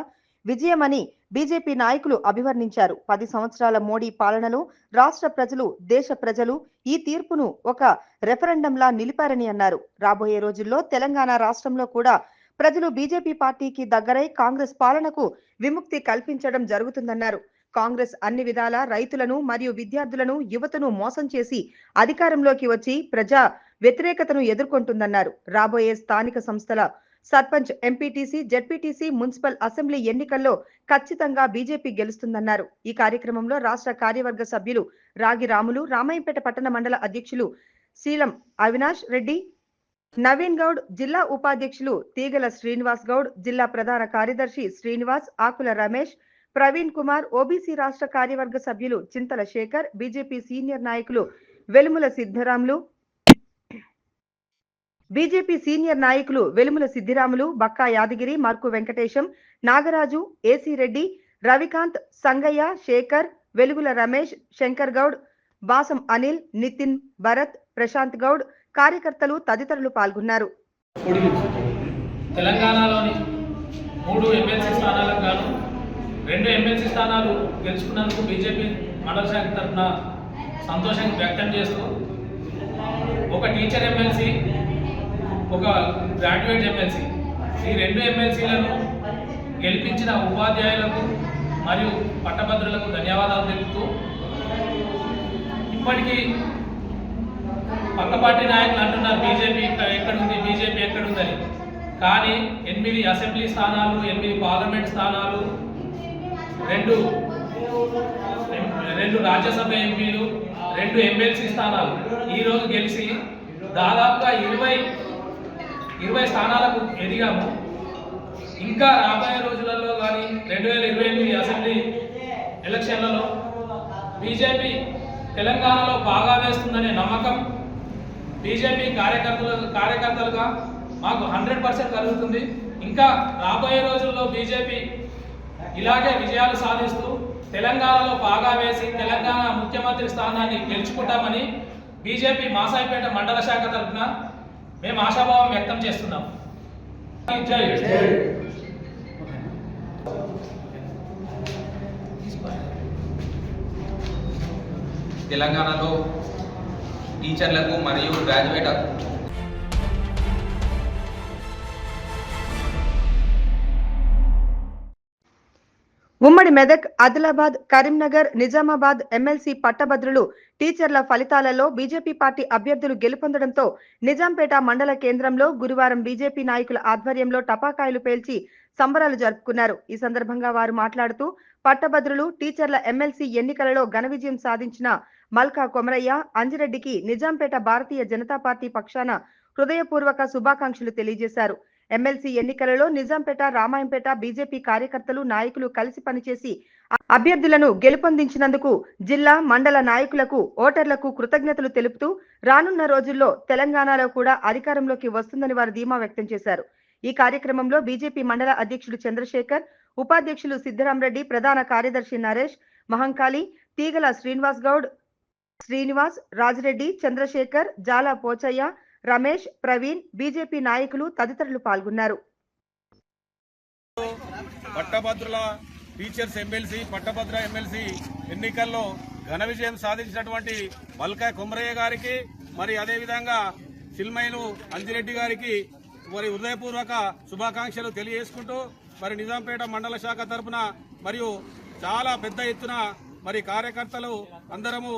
విజయమని బీజేపీ నాయకులు అభివర్ణించారు. 10 సంవత్సరాల మోడీ పాలనలో రాష్ట్ర ప్రజలు, దేశ ప్రజలు ఈ తీర్పును ఒక రెఫరెండంలా నిలిపారని అన్నారు. రాబోయే రోజుల్లో తెలంగాణ రాష్ట్రంలో కూడా ప్రజలు బీజేపీ పార్టీకి దగ్గరై కాంగ్రెస్ పాలనకు విముక్తి కల్పించడం జరుగుతుందన్నారు. కాంగ్రెస్ అన్ని విధాల రైతులను మరియు విద్యార్థులను, యువతను మోసం చేసి అధికారంలోకి వచ్చి ప్రజా వ్యతిరేకతను ఎదుర్కొంటుందన్నారు. రాబోయే స్థానిక సంస్థల sarpanch, MPTC, ZPTC, municipal assembly ఎన్నికల్లో ఖచ్చితంగా బీజేపీ గెలుస్తుందన్నారు. ఈ కార్యక్రమంలో రాష్ట్ర కార్యవర్గ సభ్యులు రాగి రాములు, రామాయంపేట పట్టణ మండల అధ్యక్షులు శీలం అవినాష్ రెడ్డి, నవీన్ గౌడ్, జిల్లా ఉపాధ్యక్షులు తీగల శ్రీనివాస్ గౌడ్, జిల్లా ప్రధాన కార్యదర్శి శ్రీనివాస్, ఆకుల రమేష్, ప్రవీణ్ కుమార్, ఓబీసీ రాష్ట్ర కార్యవర్గ సభ్యులు చింతల శేఖర్, బీజేపీ సీనియర్ నాయకులు వెలుముల సిద్ధిరాములు, బక్కా యాదగిరి, మర్కు వెంకటేశం, నాగరాజు, ఏసీ రెడ్డి, రవికాంత్, సంగయ్య, శేఖర్, వెలుగుల రమేష్, శంకర్ గౌడ్, బాసం అనిల్, నితిన్, భరత్, ప్రశాంత్ గౌడ్, కార్యకర్తలు తదితరులు పాల్గొన్నారు. తెలంగాణలోని 3 ఎమ్మెల్సీ స్థానాలకు గాను 2 ఎమ్మెల్సీ స్థానాలు గెలుచుకున్నందుకు బీజేపీ మండల శాఖ తరఫున సంతోషం వ్యక్తం చేస్తూ ఒక టీచర్ ఎమ్మెల్సీ, ఒక గ్రాడ్యుయేట్ ఎమ్మెల్సీ, ఈ 2 ఎమ్మెల్సీలను గెలిపించిన ఉపాధ్యాయులకు మరియు పట్టభద్రులకు ధన్యవాదాలు తెలుపుతూ ఇప్పటికీ పక్క పార్టీ నాయకులు అంటున్నారు బీజేపీ ఎక్కడుంది, బీజేపీ ఎక్కడుందని. కానీ 8 అసెంబ్లీ స్థానాలు, 8 పార్లమెంట్ స్థానాలు, 2 రాజ్యసభ ఎంపీలు, 2 ఎమ్మెల్సీ స్థానాలు ఈరోజు గెలిచి దాదాపుగా 20 స్థానాలకు ఎదిగాము. ఇంకా రాబోయే రోజులలో కానీ 2028 అసెంబ్లీ ఎలక్షన్లలో బీజేపీ తెలంగాణలో బాగా వేస్తుందనే నమ్మకం బీజేపీ కార్యకర్తలుగా మాకు 100% కలుగుతుంది. ఇంకా రాబోయే రోజుల్లో బీజేపీ ఇలాగే విజయాలు సాధిస్తూ తెలంగాణలో బాగా వేసి తెలంగాణ ముఖ్యమంత్రి స్థానాన్ని గెలుచుకుంటామని బీజేపీ మాసాయిపేట మండల శాఖ తరఫున మేము ఆశాభావం వ్యక్తం చేస్తున్నాం. జై తెలంగాణలో టీచర్లకు మరియు గ్రాడ్యుయేట్ ఉమ్మడి మెదక్, ఆదిలాబాద్, కరీంనగర్, నిజామాబాద్ ఎమ్మెల్సీ పట్టభద్రులు టీచర్ల ఫలితాలలో బీజేపీ పార్టీ అభ్యర్థులు గెలుపొందడంతో నిజాంపేట మండల కేంద్రంలో గురువారం బీజేపీ నాయకుల ఆధ్వర్యంలో టపాకాయలు పేల్చి సంబరాలు జరుపుకున్నారు. ఈ సందర్భంగా వారు మాట్లాడుతూ పట్టభద్రులు, టీచర్ల ఎమ్మెల్సీ ఎన్నికలలో ఘన విజయం సాధించిన మల్కా కొమరయ్య, అంజిరెడ్డికి నిజాంపేట భారతీయ జనతా పార్టీ పక్షాన హృదయపూర్వక శుభాకాంక్షలు తెలియజేశారు. ఎమ్మెల్సీ ఎన్నికలలో నిజాంపేట, రామాయంపేట బీజేపీ కార్యకర్తలు, నాయకులు కలిసి పనిచేసి అభ్యర్థులను గెలుపొందించినందుకు జిల్లా, మండల నాయకులకు, ఓటర్లకు కృతజ్ఞతలు తెలుపుతూ రానున్న రోజుల్లో తెలంగాణలో కూడా అధికారంలోకి వస్తుందని వారు ధీమా వ్యక్తం చేశారు. ఈ కార్యక్రమంలో బీజేపీ మండల అధ్యక్షుడు చంద్రశేఖర్, ఉపాధ్యక్షులు సిద్ధరామరెడ్డి, ప్రధాన కార్యదర్శి నరేష్, మహంకాళి, తీగల శ్రీనివాస్ గౌడ్, శ్రీనివాస్, రాజిరెడ్డి, చంద్రశేఖర్, జాల పోచయ్య, రమేష్, ప్రవీణ్, బీజేపీ నాయకులు తదితరులు పాల్గొన్నారు. పట్టభద్రుల టీచర్స్ ఎమ్మెల్సీ, పట్టభద్ర ఎమ్మెల్సీ ఎన్నికల్లో ఘన విజయం సాధించినటువంటి మల్కా కొమరయ్య గారికి, మరి అదేవిధంగా సిల్మైను అంజిరెడ్డి గారికి మరి హృదయపూర్వక శుభాకాంక్షలు తెలియజేసుకుంటూ, మరి నిజాంపేట మండల శాఖ తరఫున మరియు చాలా పెద్ద ఎత్తున మరి కార్యకర్తలు అందరము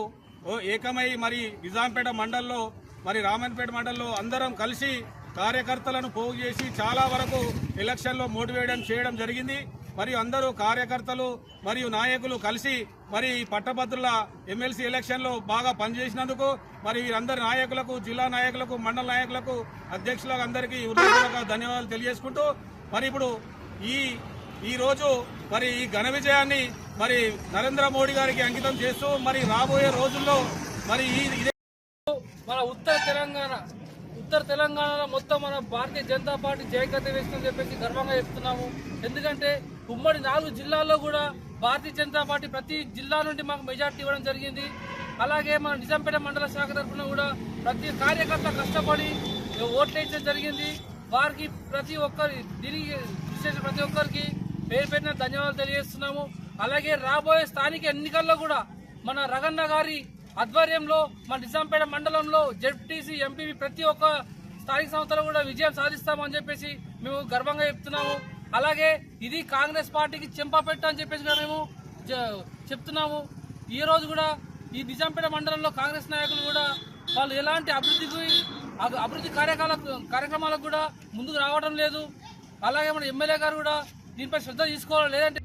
ఏకమై మరి నిజాంపేట మండలంలో మరి రామన్పేట మండలంలో అందరం కలిసి కార్యకర్తలను పోగు చేసి చాలా వరకు ఎలక్షన్లో మోటివేట్ చేయడం జరిగింది. మరియు అందరూ కార్యకర్తలు మరియు నాయకులు కలిసి మరి పట్టభద్రుల ఎమ్మెల్సీ ఎలక్షన్లో బాగా పనిచేసినందుకు మరి వీరందరి నాయకులకు, జిల్లా నాయకులకు, మండల నాయకులకు, అధ్యక్షులకు అందరికీ హృదయపూర్వక ధన్యవాదాలు తెలియజేసుకుంటూ, మరి ఇప్పుడు ఈ రోజు మరి ఈ ఘన విజయాన్ని మరి నరేంద్ర మోడీ గారికి అంకితం చేస్తూ మరి రాబోయే రోజుల్లో మరి మన ఉత్తర తెలంగాణలో మొత్తం మన భారతీయ జనతా పార్టీ జయకత వేస్తుందని చెప్పేసి గర్వంగా చెప్తున్నాము. ఎందుకంటే ఉమ్మడి 4 జిల్లాల్లో కూడా భారతీయ జనతా పార్టీ ప్రతి జిల్లా నుండి మాకు మెజార్టీ ఇవ్వడం జరిగింది. అలాగే మన నిజాంపేట మండల శాఖ తరఫున కూడా ప్రతి కార్యకర్త కష్టపడి ఓట్లు వేయడం జరిగింది. వారికి ప్రతి ఒక్కరికి పేరు పేరున ధన్యవాదాలు తెలియజేస్తున్నాము. అలాగే రాబోయే స్థానిక ఎన్నికల్లో కూడా మన రగన్న గారి ఆధ్వర్యంలో మన నిజాంపేట మండలంలో జెడ్పీటీసీ, ఎంపీపీ ప్రతి ఒక్క స్థానిక సంస్థలో కూడా విజయం సాధిస్తామని చెప్పేసి మేము గర్వంగా చెప్తున్నాము. అలాగే ఇది కాంగ్రెస్ పార్టీకి చెంపపెట్ట అని చెప్పేసి మేము చెప్తున్నాము. ఈ రోజు కూడా ఈ నిజాంపేట మండలంలో కాంగ్రెస్ నాయకులు కూడా వాళ్ళు ఎలాంటి అభివృద్ధి కార్యక్రమాలకు కూడా ముందుకు రావడం లేదు. అలాగే మన ఎమ్మెల్యే గారు కూడా దీనిపై శ్రద్ధ తీసుకోవాలి. లేదంటే